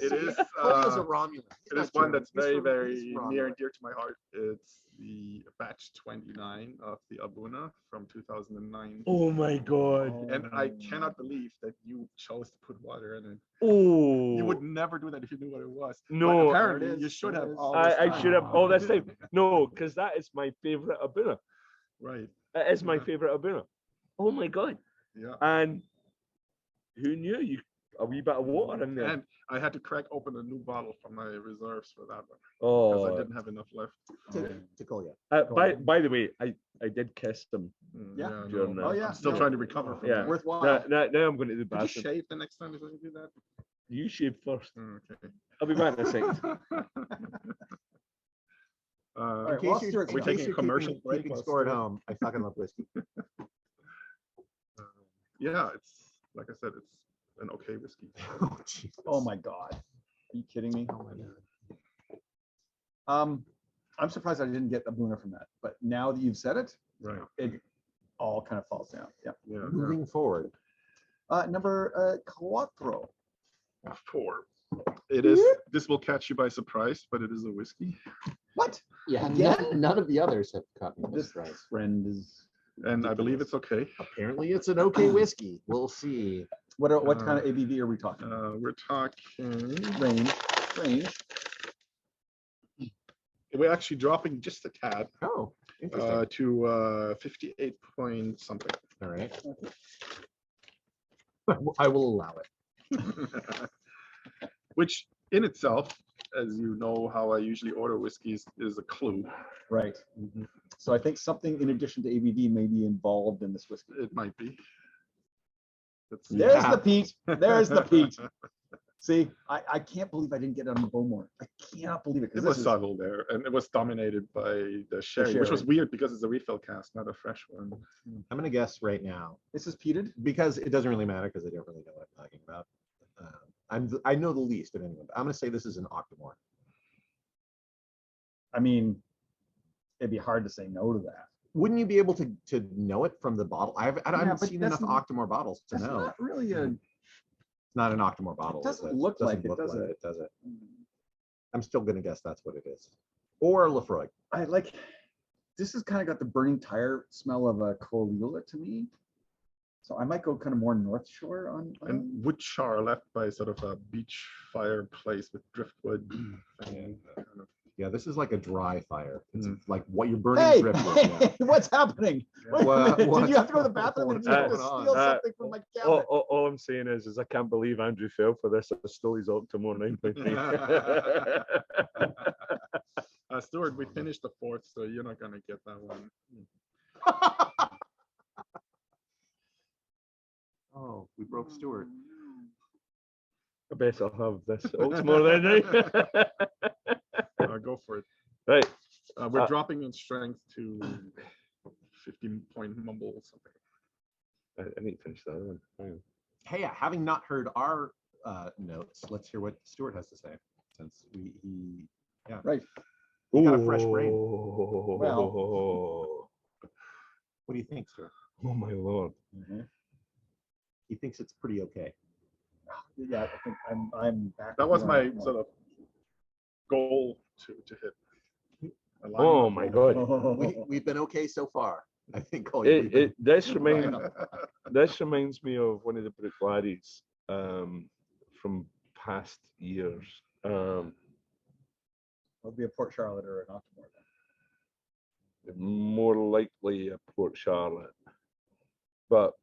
It is. Kolja's a Romulan. It is one that's very, very near and dear to my heart. It's the batch 29 of the Abuna from 2009. Oh my god. And I cannot believe that you chose to put water in it. Oh. You would never do that if you knew what it was. No. But apparently There it is. you should There it have is. all this I time. should have all this time. No, because that is my favorite Abuna. Right. It is my Yeah. favorite Abuna. Oh my god. Yeah. And who knew you a wee bit of water in there? And I had to crack open a new bottle from my reserves for that one because I Oh. didn't have enough left. To Kolja. By the way, I did kiss them. Yeah. No. During that. Oh, yeah. I'm still No. trying to recover from Yeah. that. Worthwhile. Now I'm going to the Could you bathroom. shave the next time you do that? You shave first. Okay. I'll be back in a second. right, In case while you're, Stuart's in we gone. case taking you're a commercial keeping, break keeping while score at Stuart- home, I fucking love whiskey. Yeah, it's like I said, it's an okay whiskey. Oh, Jesus. Oh my God. Are you kidding me? Oh, my God. I'm surprised I didn't get a Buna from that, but now that you've said it, Right. it all kind of falls down. Yeah. Yeah. Moving forward. Number cuatro. 4. It is. This will catch you by surprise, but it is a whiskey, What? Yeah, Again? none of the others have caught me by This surprise. friend is. and I believe it's okay. Apparently, it's an okay whiskey. We'll see. What kind of ABV are we talking? We're talking. Range. We're actually dropping just a tad Oh, interesting. to 58 point something. All right. I will allow it. Which in itself, as you know how I usually order whiskeys, is a clue. Right. So I think something in addition to ABV may be involved in this whiskey. It might be. Let's see. There's the Pete. There's the Pete. See, I can't believe I didn't get it on Bowmore. I cannot believe it. 'cause It was this is- subtle there, and it was dominated by the sherry, which was sherry. weird because it's a refill cask, not a fresh one. I'm going to guess right now This is peated. because it doesn't really matter because I don't really know what I'm talking about. I know the least of anyone. But I'm going to say this is an octomore. I mean, it'd be hard to say no to that. Wouldn't you be able to know it from the bottle? I haven't but seen that's enough octomore bottles to That's know. not really a. It's not an octomore bottle. doesn't is it? look like it, look does it? does it? I'm still going to guess that's what it is. Or Lefroy. I like. This has kind of got the burning tire smell of a Kolja to me. So I might go kind of more North Shore on. And wood char left by sort of a beach fireplace with driftwood. And kind of- Yeah, this is like a dry fire. It's Mm. like what you're burning Hey, driftwood. Yeah. what's happening? Wait a What- minute, what- Did you have to go to the bathroom and what's you have to going on? steal something from my cabinet? All I'm saying is I can't believe Andrew fell for this. I stole his Octomore 9.3. Stuart, we finished the fourth, so you're not gonna get that one. Oh, we broke Stuart. I bet I'll have this tomorrow then, right? Go for it. Right. We're dropping in strength to 15-point mumble or something. I need to finish that one. Hang on. Hey, having not heard our notes, let's hear what Stuart has to say. Since Right. he got a fresh brain. Well. What do you think, Stuart? Oh my lord. He thinks it's pretty okay. Yeah, I think I'm back. That was my sort of goal to hit. Oh my god. We've been okay so far. I think. This reminds me of one of the Brook Laddies from past years. It'll be a Port Charlotte or an Octomore then. More likely a Port Charlotte, but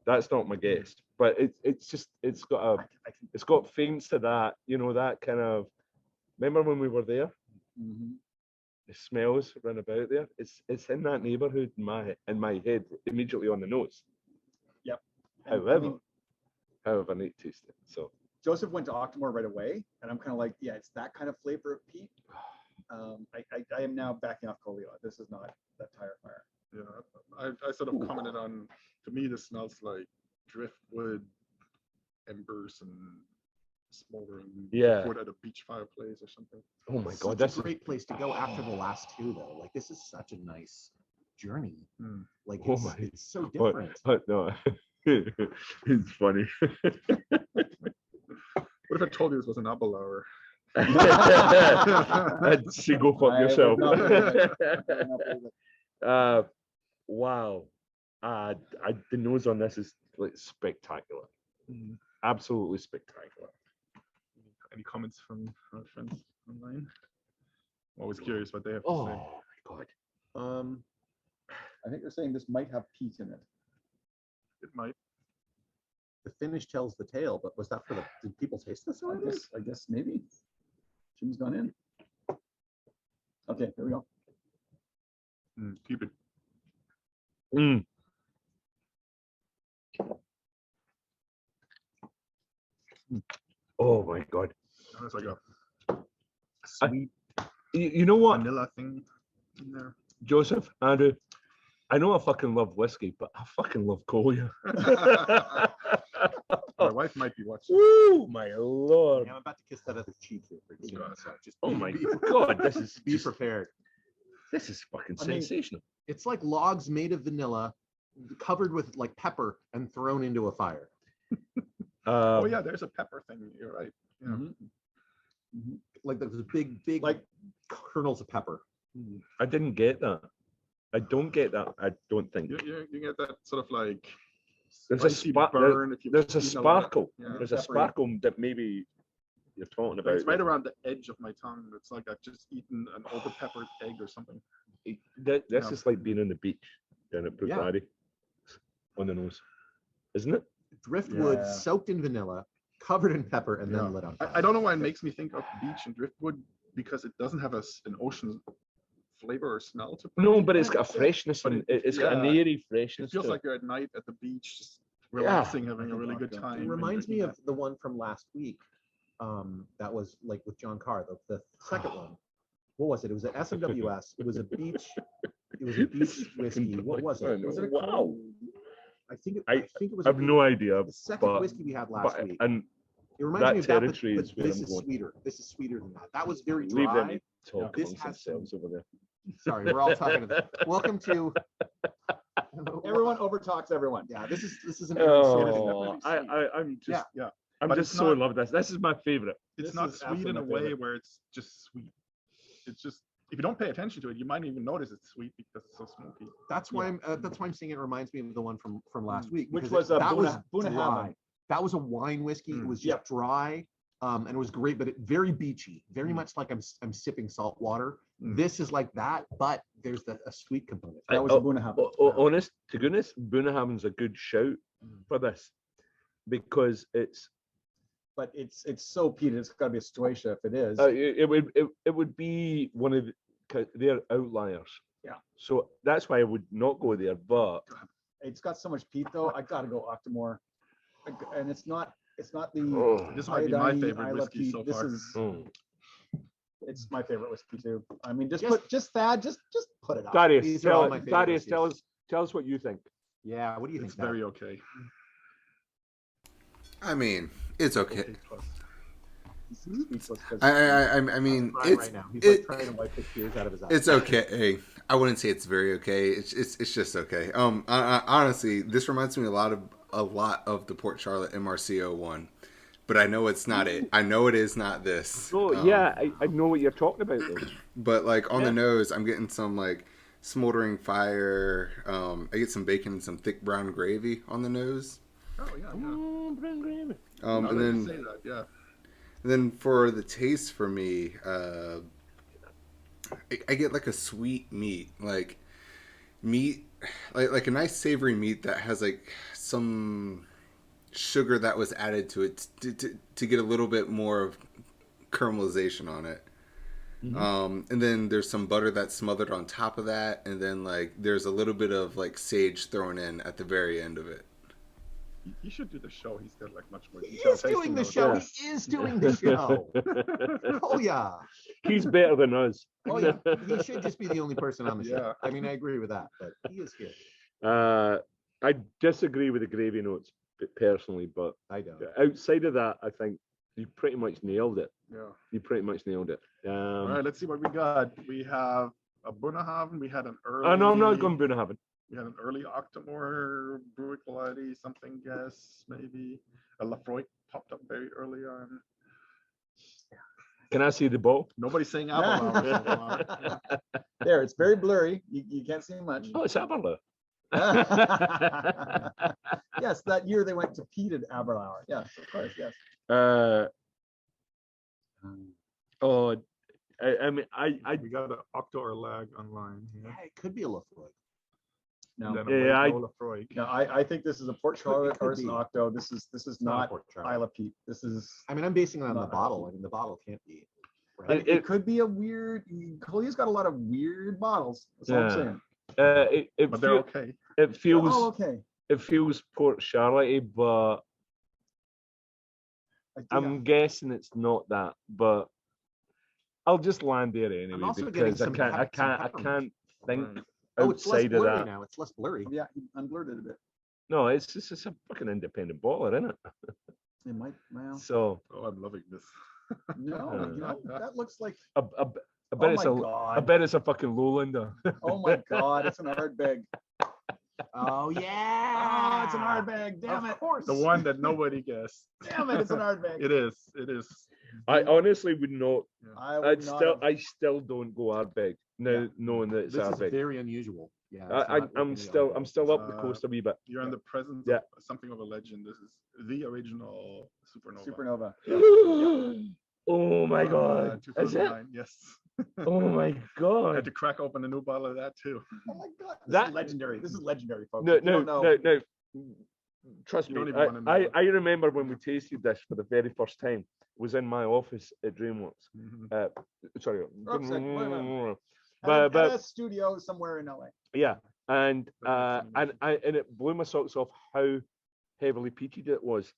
that's not my guess. But it's got themes to that, you know, that kind of. Remember when we were there? The smells run about there. It's in that neighbourhood in my head, immediately on the nose. Yep. However, I need to taste it. So Joseph went to Octomore right away, and I'm kind of like, yeah, it's that kind of flavor of peat. I am now backing off Kolja. This is not that tire fire. Yeah, I sort of commented on. To me, this smells like driftwood, embers, and smoldering wood at a beach fireplace or something. Oh my god, that's a great place to go after the last two, though. Like, this is such a nice journey. Like, it's so different. No, it's funny. What if I told you this was an apple hour? See, go fuck yourself. Wow. The nose on this is like spectacular. Absolutely spectacular. Any comments from our friends online? I'm always curious what they have to say. Oh my god. I think they're saying this might have peat in it. It might. The finish tells the tale, but was that for the? Did people taste this already? I guess maybe. Jim's gone in. Okay, here we go. Keep it. Oh my god. It's like a sweet, you know what? Vanilla thing in there. Joseph, Andrew, I know I fucking love whiskey, but I fucking love Kolja. My wife might be watching. Oh my lord. Yeah, I'm about to kiss that other cheek here pretty soon. So just oh my god, this is be prepared. This is fucking sensational. It's like logs made of vanilla, covered with like pepper and thrown into a fire. Oh yeah, there's a pepper thing. You're right. Yeah. Like those big like kernels of pepper. I didn't get that. I don't get that. I don't think. You get that sort of like. There's a burn. There's a sparkle. Yeah. There's a sparkle that maybe you're talking about. It's right around the edge of my tongue. It's like I've just eaten an over-peppered egg or something. This is like being on the beach down at Brook Laddie on the nose, isn't it? Driftwood soaked in vanilla, covered in pepper, and then lit on fire. I don't know why it makes me think of beach and driftwood because it doesn't have an ocean flavor or smell to it. No, but it's got a freshness and it's got an airy freshness. It feels like you're at night at the beach, just relaxing, having a really good time. It reminds me of the one from last week. That was like with John Carr, the second one. What was it? It was at SMWS. It was a beach. It was a beach whiskey. What was it? Was it wow. I think it was. I have no idea. The second whiskey we had last week. And it reminds me of that, but is this is sweeter. This is sweeter than that. That was very dry. Leave them to talk This amongst has themselves over there. Sorry, we're all talking. Welcome to. Everyone overtalks everyone. Yeah, this is an. I'm just I'm just so in love with this. This is my favorite. It's not sweet in a way where it's just sweet. It's just if you don't pay attention to it, you might even notice it's sweet because it's so smoky. That's why I'm saying it reminds me of the one from last week, which was that was dry. That was a wine whiskey. It was just dry, and it was great, but very beachy, very much like I'm sipping salt water. This is like that, but there's a sweet component. That was a Bunnahabhain. Honest to goodness, Bunnahabhain's a good shout for this because it's. But it's so peated. It's got to be a Stoisha if it is. It would be one of they're outliers. Yeah. So that's why I would not go there. But It's got so much peat though. I gotta go Octomore, and it's not the This might be my iodine-y favorite Isla whiskey peat. so This far. is mm. it's my favorite whiskey too. I mean, Just Thad, just put it up. Darius, These are all my favorite Darius, whiskeys. tell us what you think. Yeah, what do you think? It's very okay. I mean, it's okay. Okay, plus. Speechless 'cause I mean, Crying it's right now. He's it, like trying to wipe the tears out of his eyes. it's okay. I wouldn't say it's very okay. It's just okay. Honestly, this reminds me a lot of the Port Charlotte MRCO1, but I know it's not it. I know it is not this. Oh yeah, I know what you're talking about though. But like on the nose, I'm getting some like smoldering fire. I get some bacon and some thick brown gravy on the nose. Oh yeah, yeah. Brown gravy. Now And that you then say that, yeah. for the taste for me, I get like a sweet meat, like a nice savory meat that has like some sugar that was added to it to get a little bit more of caramelization on it. And then there's some butter that's smothered on top of that, and then like there's a little bit of like sage thrown in at the very end of it. He should do the show. He's got like much more. He detailed is doing tasting the notes. show. Yeah. He is doing the show. Oh yeah. He's better than us. Oh yeah. He should just be the only person on the show. Yeah. I mean, I agree with that, but he is here. I disagree with the gravy notes personally, but I don't. outside of that, I think you pretty much nailed it. Yeah. You pretty much nailed it. All right, let's see what we got. We have a Bunnahaven. We had an early. Oh no, I'm not going to have it. We had an early Octomore Brewick Quality, something guess maybe. A Lafroy popped up very early on. Can I see the ball? Nobody's saying Avalon so far. there, it's very blurry. You can't see much. Oh, it's Aberlour. Yes, that year they went to peated Aberlour. Yes, of course, yes. I mean, We got an Octo lag online here. Yeah, it could be a Lafroy. No, Then Yeah, a Lafroy. no, I think this is a Port Charlotte or it's an be. Octo. This is not Port Charlotte. Isla Peat. This is. I mean, I'm basing it on the Not bottle. Isla I mean, the bottle can't be. Right? It could be a weird. Kolja's got a lot of weird bottles. That's all I'm Yeah. saying. But they're okay. it feels Oh, okay. it feels Port Charlotte, but I'm guessing it's not that. But I'll just land there anyway also getting because I some can't peppermint. think Right. Oh, it's less outside of blurry that. now. It's less blurry. Yeah, he unblurred it a bit. No, it's just a fucking independent baller, isn't it? It might. Well, So Oh, I'm loving this. no, you know, that looks like. I bet Oh it's my I god! bet it's a fucking Lowlander. Oh my god! It's an Ardbeg. Oh yeah. Oh, it's an Ardbeg. Damn Of it! course. The one that nobody guessed. Damn it! It's an Ardbeg. It is. It is. I honestly would not. I would not. have- I still don't go Ardbeg now, Yeah. knowing that it's This is Ardbeg. very unusual. Yeah. it's I, not I'm like still any I'm still up the Uh, coast a wee bit. You're in the presence Yeah. of something of a legend. This is the original Supernova. Supernova. Oh my god! Is it? 2009. Yes. Oh my I had god! to crack open a new bottle of that too. Oh my god! This That- is legendary. This is legendary, folks. No, If you no, don't know- no, no. Trust You me, don't even wanna know I it. remember when we tasted this for the very first time. It was in my office at DreamWorks. Mhm. Sorry, Oops, wait. but At a studio somewhere in LA. yeah, and But that's and it blew my socks off how heavily peated it was.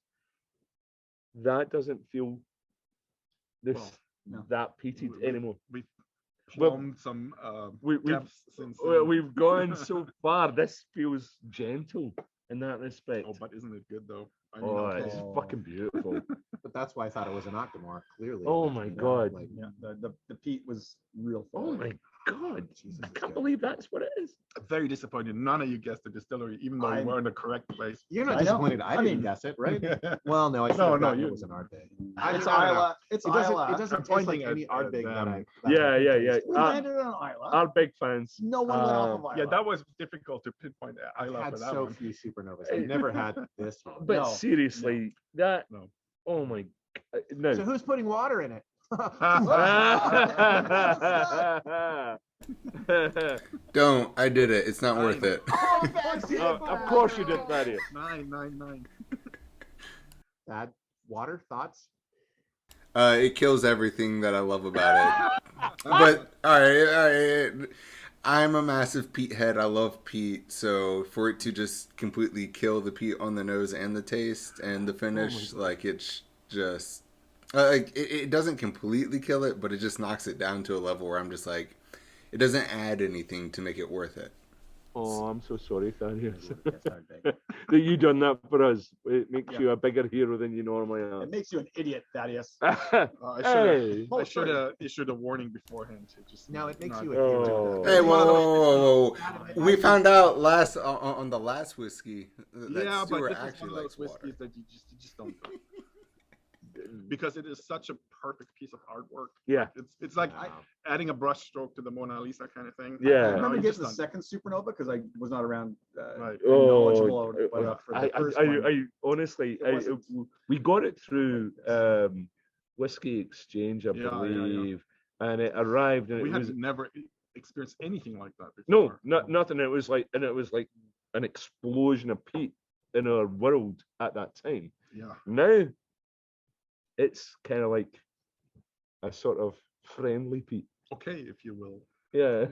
That doesn't feel this Well, no. that peated we- anymore. We Well, plumbed some we've depths since well, then. we've gone so far. This feels gentle in that respect. Oh, but isn't it good though? I Oh, okay. it's Oh. fucking beautiful. But that's why I thought it was an Octomore. Clearly. Oh my You know, God. Like, Yeah, the peat was real. Oh fun. my god! Jesus, I it's can't good. believe that's what it is. Very disappointed. None of you guessed the distillery, even though you I'm- were in the correct place. You're I not know. disappointed. I I didn't mean- guess it, right? Well, no, I should No, have no, gotten you- it was an Ardbeg. It's no, no, no. Isla. It's It doesn't. Isla. It doesn't I'm taste like pointing any at Ardbeg that them. I. Yeah, yeah, yeah. We landed on Isla. Our big fans. No one went off of Isla. Yeah, that was difficult to pinpoint. I I've love had for that so one. few supernovas. I've never had this one. But No, seriously, that. No. Oh my. No. So who's putting water in it? Don't. I did it. It's not worth it. Of course you did, Thaddeus. 999. Bad water thoughts. It kills everything that I love about it. But all right. I'm a massive peat head. I love peat, so for it to just completely kill the peat on the nose and the taste and the finish, like it's just like it doesn't completely kill it, but it just knocks it down to a level where I'm just like, it doesn't add anything to make it worth it. Oh, I'm so sorry, Thaddeus. It's hard, Big. That you done that for us. It makes Yeah. you a bigger hero than you normally are. It makes you an idiot, Thaddeus. Hey. I should have issued a warning beforehand to just. Now it makes not you a do hero. that. Hey, whoa. We found out on the last whiskey that Yeah, but Stuart this is actually one of likes those water. whiskeys that you just don't do. Because it is such a perfect piece of artwork. Yeah. It's like adding a brush stroke to the Mona Lisa kind of thing. Yeah. I No, remember you getting just the don't. second supernova because I was not around Right. knowledgeable, but for the first one, I honestly, it wasn't. we got it through Whiskey Exchange, I Yeah. believe, and it arrived, and We it had was never experienced anything like that no, before. nothing. It was like an explosion of peat in our world at that time. Yeah. Now, it's kind of like a sort of friendly peat. Okay, if you will. Yeah.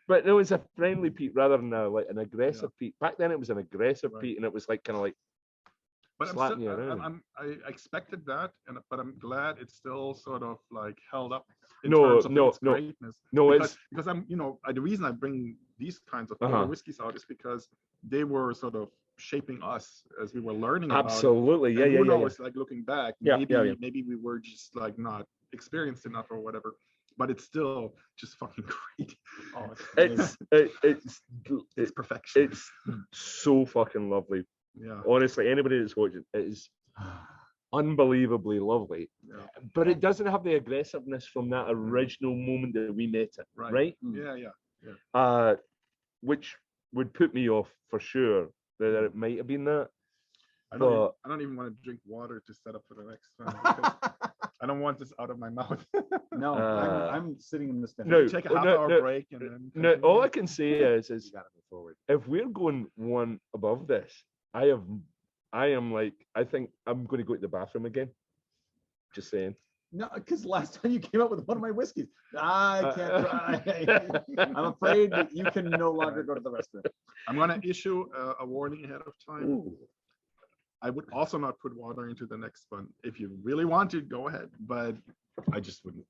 But it was a friendly peat rather than like an aggressive peat. Back then, it was an aggressive peat, and it was like kind of like. But slapping you around. I expected that, but I'm glad it's still sort of like held up in No, terms of no, its no. greatness. No, because I'm, the reason I bring these kinds of older whiskeys out is because they were sort of shaping us as we were learning about it. Absolutely, yeah, And yeah, who yeah. knows, like looking back, Yeah, maybe we were just like not experienced enough or whatever. But it's still just fucking great. Oh, It's perfection. It's so fucking lovely. Yeah. Honestly, anybody that's watching it is unbelievably lovely. Yeah. But it doesn't have the aggressiveness from that original moment that we met it, right? Yeah. Which would put me off for sure that it might have been that. I don't even want to drink water to set up for the next one because I don't want this out of my mouth. No, I'm sitting in this. No, Take a half-hour break and then. No, all I can say is You gotta move forward. if we're going one above this, I am like, I think I'm going to go to the bathroom again. Just saying. No, because last time you came up with one of my whiskeys, I can't try. I'm afraid that you can no longer go to the restroom. I'm going to issue a warning ahead of time. Ooh. I would also not put water into the next one. If you really want to, go ahead, but I just wouldn't.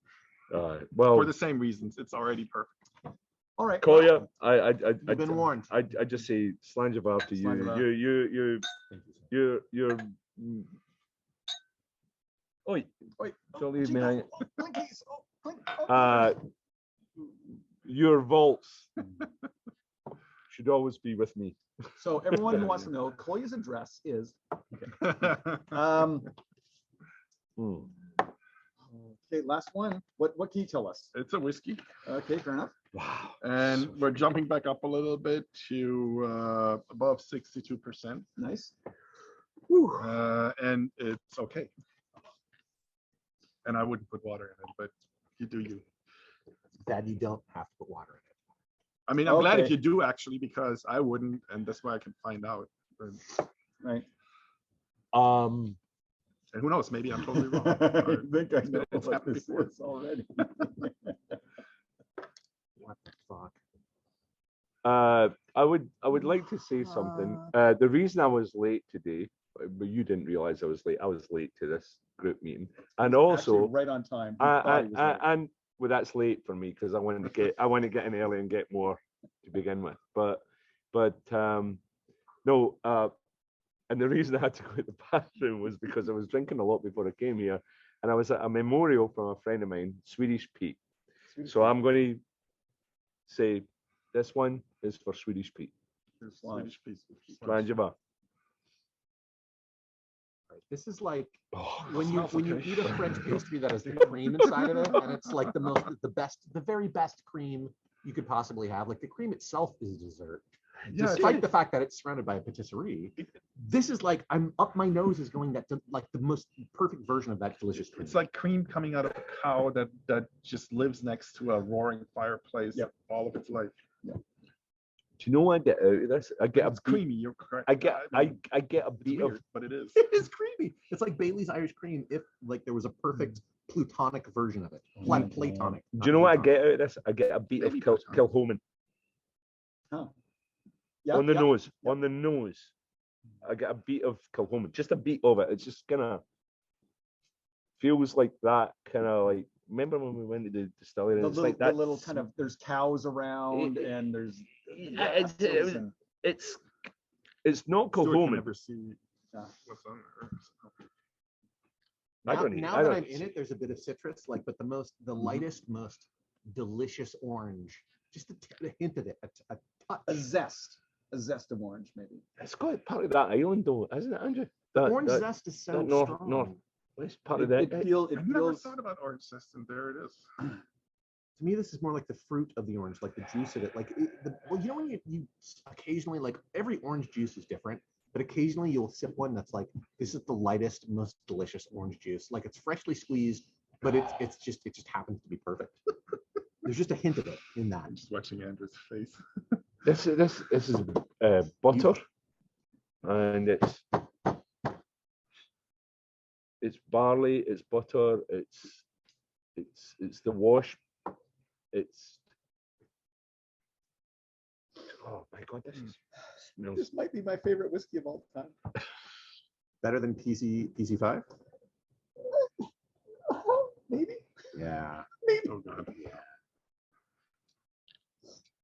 Well, for the same reasons, it's already perfect. All right, Kolja, You've been warned. I just say Slanjavar to you. Slanjavar. You're. Oi, don't leave me hanging. Your vaults should always be with me. So everyone who wants to know, Kolja's address is. Okay, last one. What can you tell us? It's a whiskey. Okay, fair enough. Wow. And we're jumping back up a little bit to above 62%. Nice. And it's okay. And I wouldn't put water in it, but you do you. Dad, you don't have to put water in it. I mean, I'm glad if you do actually, because I wouldn't, and that's why I can find out. Right. And who knows? Maybe I'm totally wrong. I think I know It's what happened this before. is already. What the fuck? I would like to say something. The reason I was late today, but you didn't realize I was late. I was late to this group meeting, and also Actually, right on time. He thought he was late. and well, that's late for me because I wanted to get in early and get more to begin with. But no. And the reason I had to go to the bathroom was because I was drinking a lot before I came here, and I was at a memorial from a friend of mine, Swedish Pete. So I'm going to say this one is for Swedish Pete. Swedish piece. Slanjavar. This is like Oh, when you eat a French pastry that has the cream inside of it, and it's like the very best cream you could possibly have. Like the cream itself is dessert. Yeah, Despite the fact that it's surrounded by a patisserie, this is like I'm up my nose is going that like the most perfect version of that delicious cream. It's like cream coming out of a cow that just lives next to a roaring fireplace all of its life. Do you know what I get out of this? I get It's creamy. You're correct. I get mean, I get a it's beat weird, of but it is. It is creamy. It's like Bailey's Irish cream if like there was a perfect plutonic version of it. Platonic. do you know what I get out of this? I get a beat of Maybe platonic. Kilhoman. Huh. Yeah, On the yeah. nose. yeah. On the nose. I get a beat of Kilhoman. Just a beat of it. It's just kinda feels like that kind of like, remember when we went to the distillery? The It's little, like that. the little kind of, there's cows around and there's It's not Stuart can Kilhoman. never see Yeah. what's on there. Now that I'm in it, there's a bit of citrus, like, but the lightest, most delicious orange. Just a hint of it, a touch. a zest of orange, maybe. It's got part of that island though, isn't it, Andrew? That, Orange that, zest is so that strong. northwest part of It that. feels, I've never thought about orange zest, and there it is. To me, this is more like the fruit of the orange, like the juice of it. Like, well, you know, when you occasionally, like, every orange juice is different, but occasionally you'll sip one that's like, this is the lightest, most delicious orange juice. Like, it's freshly squeezed, but it just happens to be perfect. There's just a hint of it in that. I'm just watching Andrew's face. This is butter, and it's barley, it's butter, it's the wash, it's, oh my god, this smells. this might be my favorite whiskey of all time. Better than PC5? Maybe. Yeah. Oh god.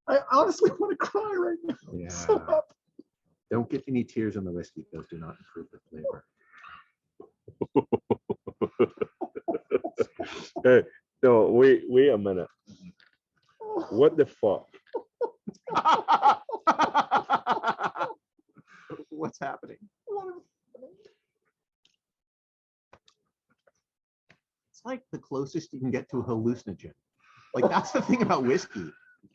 I honestly want to cry right now. Yeah. So happy. Don't get any tears on the whiskey. Those do not improve the flavor. No, wait a minute. What the fuck? What's happening? It's like the closest you can get to a hallucinogen. Like, that's the thing about whiskey,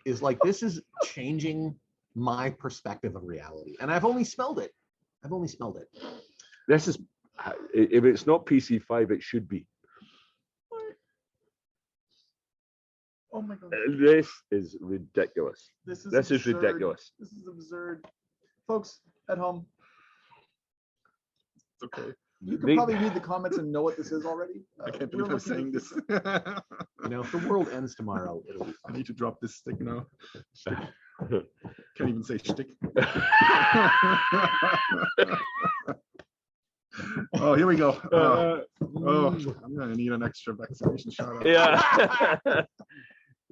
is like, this is changing my perspective of reality. And I've only smelled it. This is, if it's not PC5, it should be. Oh my god. This is ridiculous. This is absurd. Ridiculous. This is absurd. Folks at home, It's okay. you can probably read the comments and know what this is already. I can't we're believe I'm saying this. You know, if the world ends tomorrow, it'll be I fine. need to drop this stick now. Shtick. Can't even say shtick. Oh, here we go. I'm gonna need an extra vaccination shot. Yeah.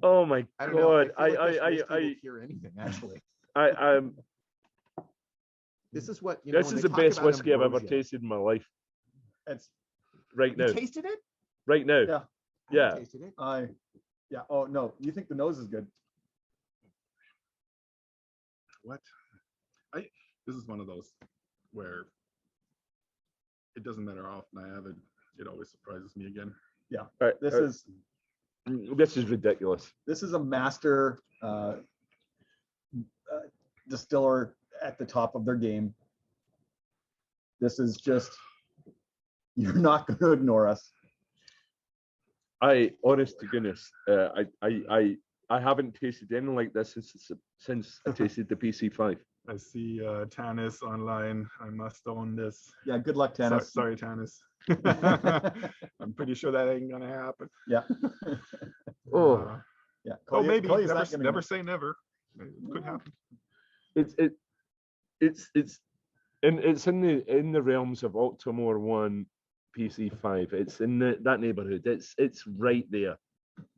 Oh my I don't know. god. I feel like this whiskey will cure anything, actually. This is what, you know, This when is they the talk best about whiskey I've ever ambrosia. tasted in my life. It's Right now. You tasted it? Right now. Yeah. I Yeah. tasted it. yeah. Oh no, you think the nose is good? What? This is one of those where it doesn't matter how often I have it, it always surprises me again. Yeah. Right, This is ridiculous. this is a master distiller at the top of their game. This is just, you're not going to ignore us. Honest to goodness, I haven't tasted anything like this since I tasted the PC5. I see Tanis online. I must own this. Yeah, good luck, Tanis. Sorry, Tanis. I'm pretty sure that ain't gonna happen. Yeah. Oh, Yeah. Oh, maybe. Kolja's not gonna Never say never. It could happen. it's in the realms of Octomore 1, PC5. It's in that neighborhood. It's right there.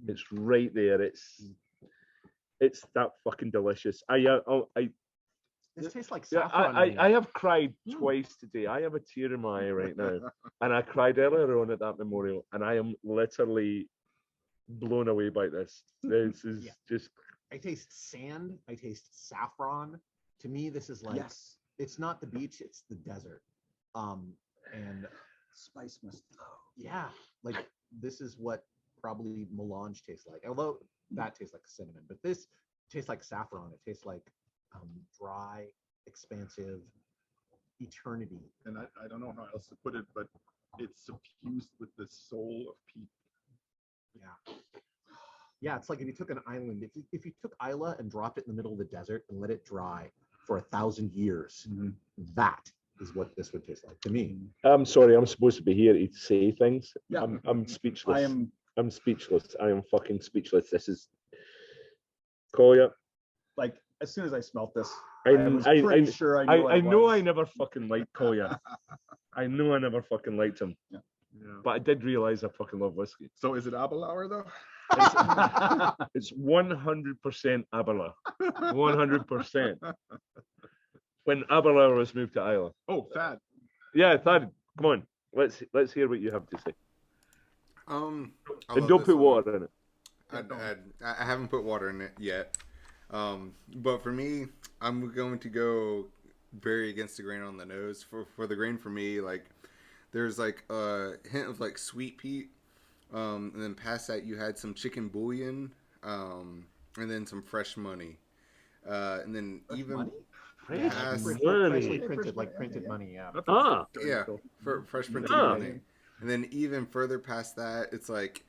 It's right there. It's that fucking delicious. This tastes like Yeah, saffron. I have cried twice today. I have a tear in my eye right now. And I cried earlier on at that memorial. And I am literally blown away by this. This is just... I taste sand. I taste saffron. To me, this is like, Yes. it's not the beach, it's the desert. And Spice must. yeah, like this is what probably melange tastes like. Although that tastes like cinnamon, but this tastes like saffron. It tastes like dry, expansive eternity. And I don't know how else to put it, but it's suffused with the soul of peat. Yeah. Yeah, it's like if you took an island, if you took Isla and dropped it in the middle of the desert and let it dry for 1,000 years, that is what this would taste like to me. I'm sorry, I'm supposed to be here to say things. Yeah. I'm speechless. I am I'm speechless. I am fucking speechless. This is Kolja. like, as soon as I smelt this, I was pretty sure I knew what I it know was. I never fucking liked Kolja. I know I never fucking liked him. Yeah. But I did realize I fucking love whiskey. So is it Abelauer though? It's 100% Abela. 100%. When Abelauer was moved to Ireland. Oh, Thad. Yeah, Thad, come on. Let's hear what you have to say. I And love don't this put one. water in it. I haven't put water in it yet. But for me, I'm going to go very against the grain on the nose. For the grain for me, like there's like a hint of like sweet peat. And then past that you had some chicken bouillon, and then some fresh money. And then Fresh even money? past, Freshly printed, like printed money, yeah. yeah, fresh printed money. And then even further past that, it's like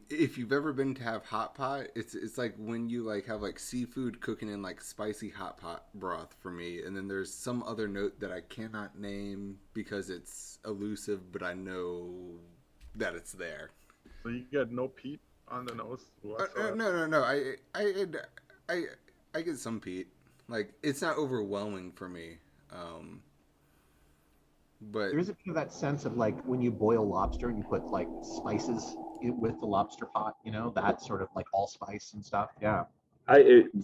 if you've ever been to have hot pot, it's like when you like have like seafood cooking in like spicy hot pot broth for me. And then there's some other note that I cannot name because it's elusive, but I know that it's there. So you get no peat on the nose whatsoever? No. I get some peat. Like it's not overwhelming for me. But There is a bit of that sense of like when you boil lobster and you put like spices with the lobster pot, you know, that sort of like allspice and stuff. Yeah.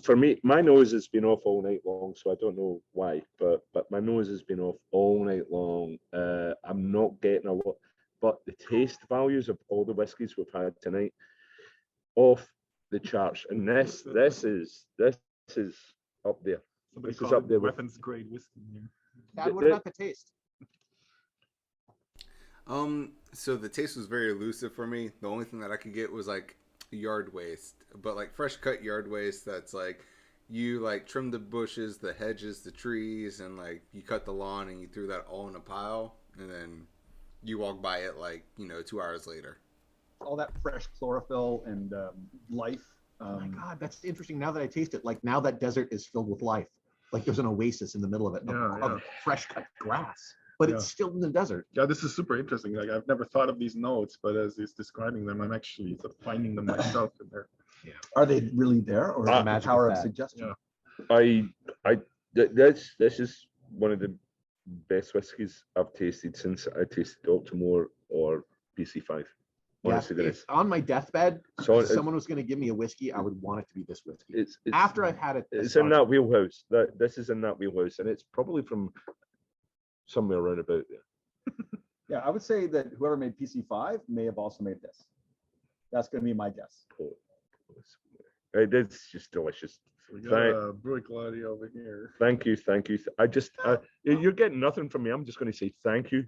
For me, my nose has been off all night long, so I don't know why, but my nose has been off all night long. I'm not getting a lot, but the taste values of all the whiskies we've had tonight, off the charts, and this is up there. Somebody This is called up it there with weapons grade whiskey here. Dad, what about the taste? so the taste was very elusive for me. The only thing that I could get was like yard waste, but like fresh cut yard waste that's like you like trim the bushes, the hedges, the trees, and like you cut the lawn and you threw that all in a pile, and then you walk by it like 2 hours later. All that fresh chlorophyll and life. Oh my God, that's interesting. Now that I taste it, like now that desert is filled with life. Like there's an oasis in the middle of it of fresh cut grass, but it's still in the desert. Yeah, this is super interesting. Like I've never thought of these notes, but as he's describing them, I'm actually sort of finding them myself in there. Yeah. Are they really there, or is it magic power of of that. suggestion? I this is one of the best whiskies I've tasted since I tasted Baltimore or BC5. Honestly, if on my deathbed, So someone was going to give me a whiskey, I would want it to be this whiskey. it's After I've had it, it's in that wheelhouse. This is in that wheelhouse, and it's probably from somewhere around about there. Yeah, I would say that whoever made PC5 may have also made this. That's going to be my guess. It's just delicious. So we got a Brewery Claudia over here. Thank you. I just you're getting nothing from me. I'm just going to say thank you.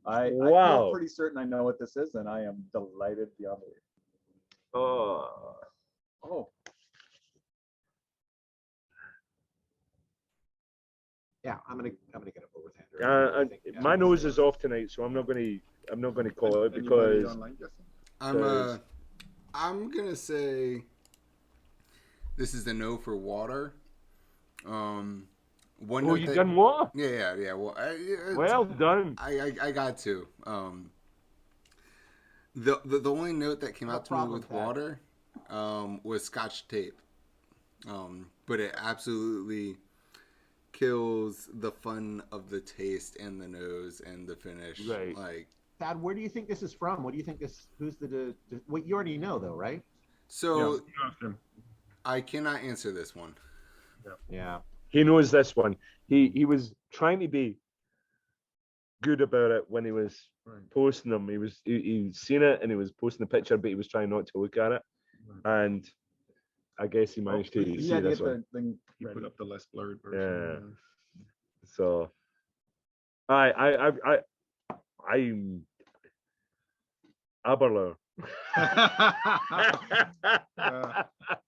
I Wow. feel pretty certain I know what this is, and I am delighted beyond belief. Oh, yeah, I'm gonna get a overhander. my nose is off tonight, so I'm not going to call it because Online guessing? I'm gonna say this is the no for water. you done what? Yeah. Well done. I got to. The only note that came out to me with water was Scotch tape. But it absolutely kills the fun of the taste and the nose and the finish. Right. Like, Dad, where do you think this is from? What do you think this? Who's the? What you already know though, right? so I cannot answer this one. Yeah. He knows this one. He was trying to be good about it when he was posting them. He'd seen it and he was posting the picture, but he was trying not to look at it. And I guess he managed to see had to this get one. the thing You ready. put up the less blurred version. So I'm Aberlour.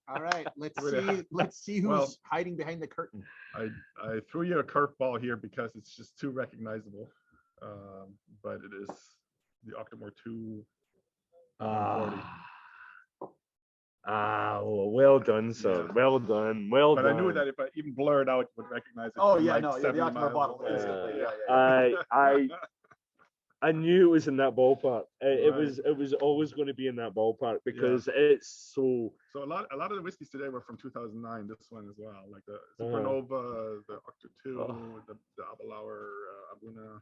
All right, let's see who's hiding behind the curtain. I threw you a curveball here because it's just too recognizable, but it is the Octomore 2. Well done, sir. Yeah. Well done. Well But done. I knew that if I even blurred out, you would recognize it. Oh from yeah, like no, yeah, the 70 Octomore miles bottle away. instantly. Yeah. I knew it was in that ballpark. It Right. was always going to be in that ballpark because it's so. So a lot of the whiskeys today were from 2009. This one as well, like the Oh. Supernova, the Octo 2, Oh. the Abelauer, Abuna.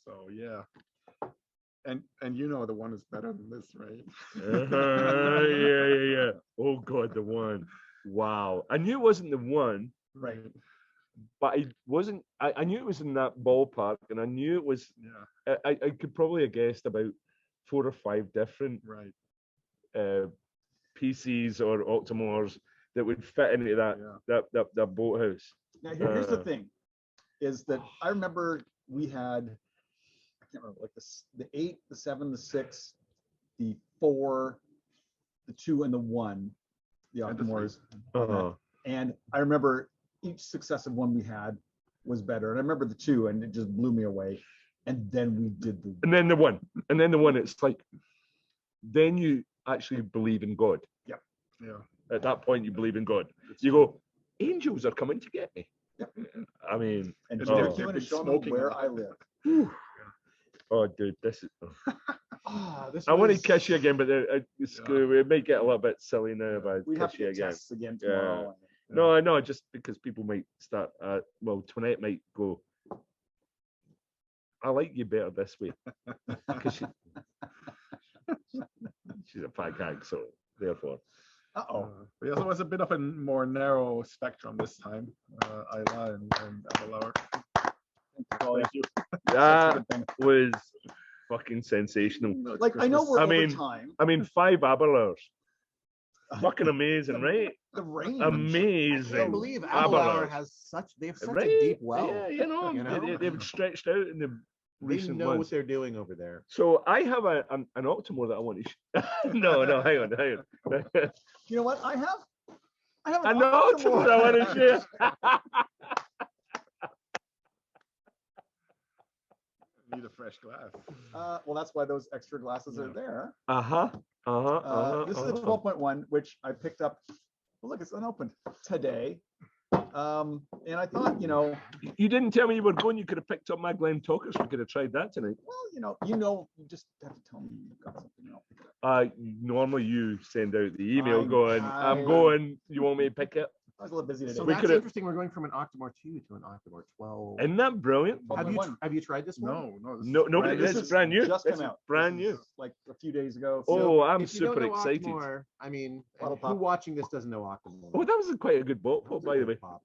So yeah, and you know the one is better than this, right? Yeah. Oh God, the one. Wow. I knew it wasn't the one, Right. but I wasn't. I knew it was in that ballpark, and I knew it was. Yeah. I could probably have guessed about 4 or 5 different Right. PCs or Octomores that would fit into that boathouse. Now here's the thing, is that I remember we had, I can't remember, like the 8, the 7, the 6, the 4, the 2, and the 1, the And the Octomores. Uh-huh. And I remember each successive one we had was better. And I remember the 2, and it just blew me away. And then we did the. And then the one. It's like, then you actually believe in God. Yeah. At that point, you believe in God. You go, angels are coming to get me. Yep. I mean, And Oh. Jim came in and showed me Smoking where a lot. I live. oh, dude, this is. This I want to was- kiss you again, but it may get a little bit silly now if I We have kiss to you get again. tests again tomorrow. No, I know, just because people might start. Well, Toinette might go. I like you better this way, because she's a fat gag, so therefore. Uh-oh. Yeah, so it was a bit of a more narrow spectrum this time. Isla and Abelauer. Thank you. That was fucking sensational. Like, I know we're I over mean, time. 5 Abelauers. Fucking amazing, right? The range. I Amazing. can't believe Abelauer. Abelauer they have such Right? a deep well. Yeah, you know, you know? they've stretched out in the They recent know months. what they're doing over there. So I have an Octomore that I want to. No, hang on. You know what? I have An Octomore I want to share. Need a fresh glass. Well, that's why those extra glasses are there. This is a 12.1, which I picked up. Well, look, it's unopened today. And I thought, You didn't tell me you were going. You could have picked up my Glen Talkers. We could have tried that tonight. well, you just have to tell me you've got something. I'll pick it up. Normally you send out the email I'm going, I'm going. You want me to pick it? I was a little busy today. So We that's could've- interesting. We're going from an Octomore 2 to an Octomore 12. Isn't that brilliant? Have you tried this one? No. This No, is nobody. brand This This is is brand new. just This come is out. brand This new. is like a few days ago. Oh, I'm If you don't super know excited. Octomore, I mean, Bottle who pop. watching this doesn't know Octomore? Oh, that was quite a good bottle, by the way. Pop.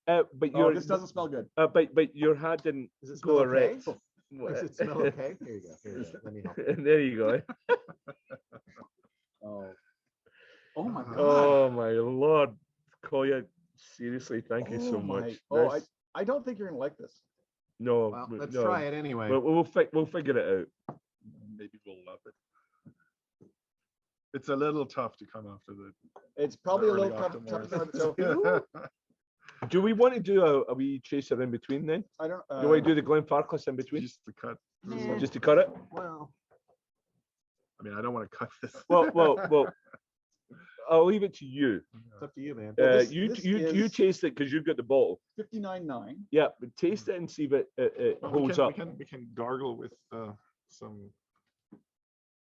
But Oh, your this doesn't smell good. but your hat didn't Does it go smell okay? erect. Does it smell okay? Here you go. Let me help. There you go. Oh my god. Oh my lord, Kolja, seriously, thank you so Oh my- much. Oh, This- I don't think you're gonna like this. no, Well, let's no. try it anyway. We'll figure it out. Maybe we'll love it. It's a little tough to come after the. It's probably a early little tough. Octomores. So Do we want to do a wee chaser in between then? I don't. Do we do the Glenfarclas in between? Just to cut. Nah. Just to cut it? Well, I mean, I don't want to cut this. Well, I'll leave it to you. it's up to you, man. Well, this You is- taste it because you've got the bottle. 59.9. Yeah, but taste it and see if it holds up. We can gargle with some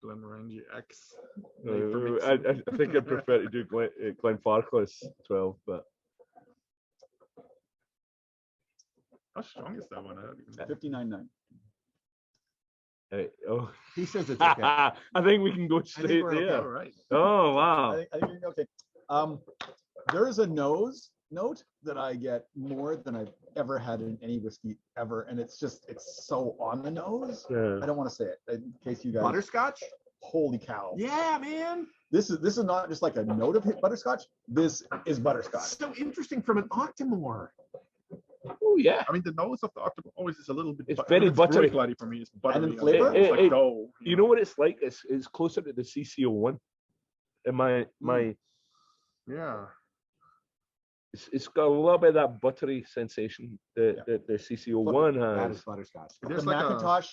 Glenmorangie X. made for mixing. I think I'd prefer to do Glenfarclas 12, but How strong is that one? I don't even- 59.9. oh. He says it's okay. I think we can go straight we're okay. there. All right. Oh I wow! think you're okay. There is a nose note that I get more than I've ever had in any whiskey ever, and it's so on the nose. Yeah. I don't want to say it in case you guys. Butterscotch? Holy cow! Yeah, man. This is not just like a note of butterscotch. This is butterscotch. So interesting from an Octomore. Oh yeah. I mean, the nose of the Octomore always is a little bit. It's bu- very it's really buttery. bloody for me. It's buttery. the flavor? It's like It- dough. You know what it's like? It's closer to the CCO1. And my Yeah. it's got a little bit of that buttery sensation that the CCO1 That has. is butterscotch. The There's like Macintosh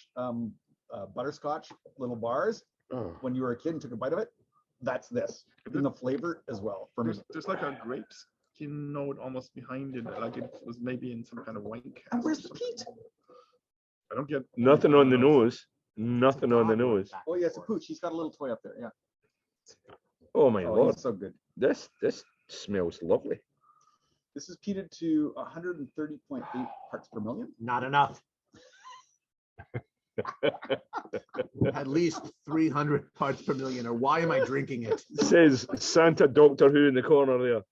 butterscotch little bars. Oh. When you were a kid and took a bite of it, that's this. In the flavor as well. For me. There's like a grape skin note almost behind it, like it was maybe in some kind of wine cask. And where's or the something. peat? I don't get Nothing on the nose. Nothing on the nose. Oh yeah, it's a pooch. He's got a little toy up there. Yeah. Oh my Oh, lord. he's so good. This smells lovely. This is peated to 130.8 parts per million. Not enough. At least 300 parts per million, or why am I drinking it? Says Santa Doctor Who in the corner there.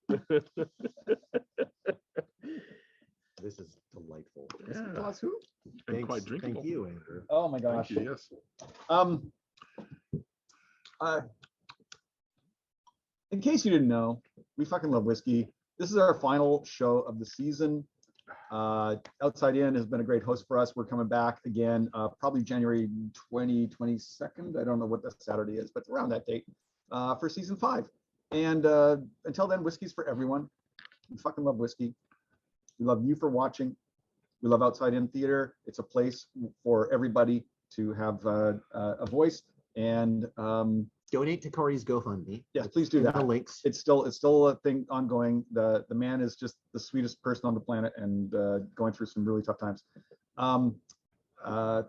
This is delightful. Yeah. Claus who? and quite drinkable. Thank you, Andrew. Oh my Thank gosh. you, yes. In case you didn't know, we fucking love whiskey. This is our final show of the season. Outside In has been a great host for us. We're coming back again, probably January 22nd. I don't know what the Saturday is, but around that date for season 5. And until then, whiskey's for everyone. We fucking love whiskey. We love you for watching. We love Outside In Theater. It's a place for everybody to have a voice. And Donate to Corey's GoFundMe. yes, please do In the that. links. It's still a thing ongoing. The man is just the sweetest person on the planet and going through some really tough times.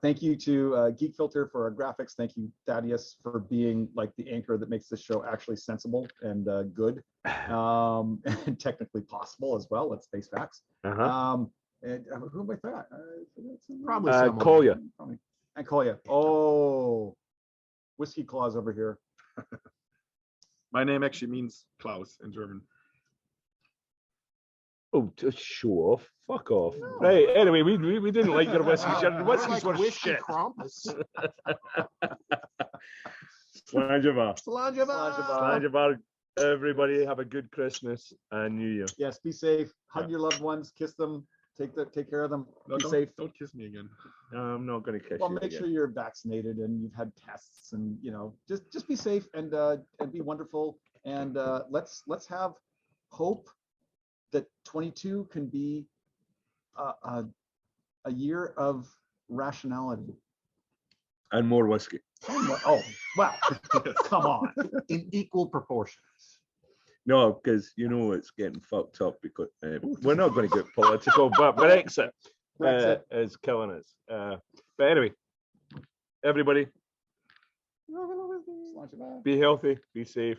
Thank you to Geek Filter for our graphics. Thank you, Thaddeus, for being like the anchor that makes this show actually sensible and good, and technically possible as well. Let's face facts. And who am I thought? Probably someone. Kolja. And Kolja. Oh, whiskey claws over here. My name actually means Klaus in German. Oh, to show off. Fuck off. Right. Anyway, we didn't like your whiskeys. Your You're whiskeys like were whiskey shit. Krampus. Slanjavar. Slanjavar. Slanjavar. Everybody have a good Christmas and New Year. Yes, be safe. Hug your loved ones. Kiss them. Take care of them. No, Be safe. don't kiss me again. I'm not going to kiss Well, you make again. sure you're vaccinated and you've had tests, and just be safe and be wonderful. And let's have hope that 22 can be a year of rationality. And more whiskey. Oh, wow. Come on. In equal proportions. No, because it's getting fucked up because we're not going to get political, but Brexit is killing us. But anyway, everybody, be healthy, be safe,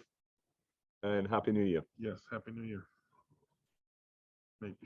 and Happy New Year. Yes, Happy New Year. Maybe.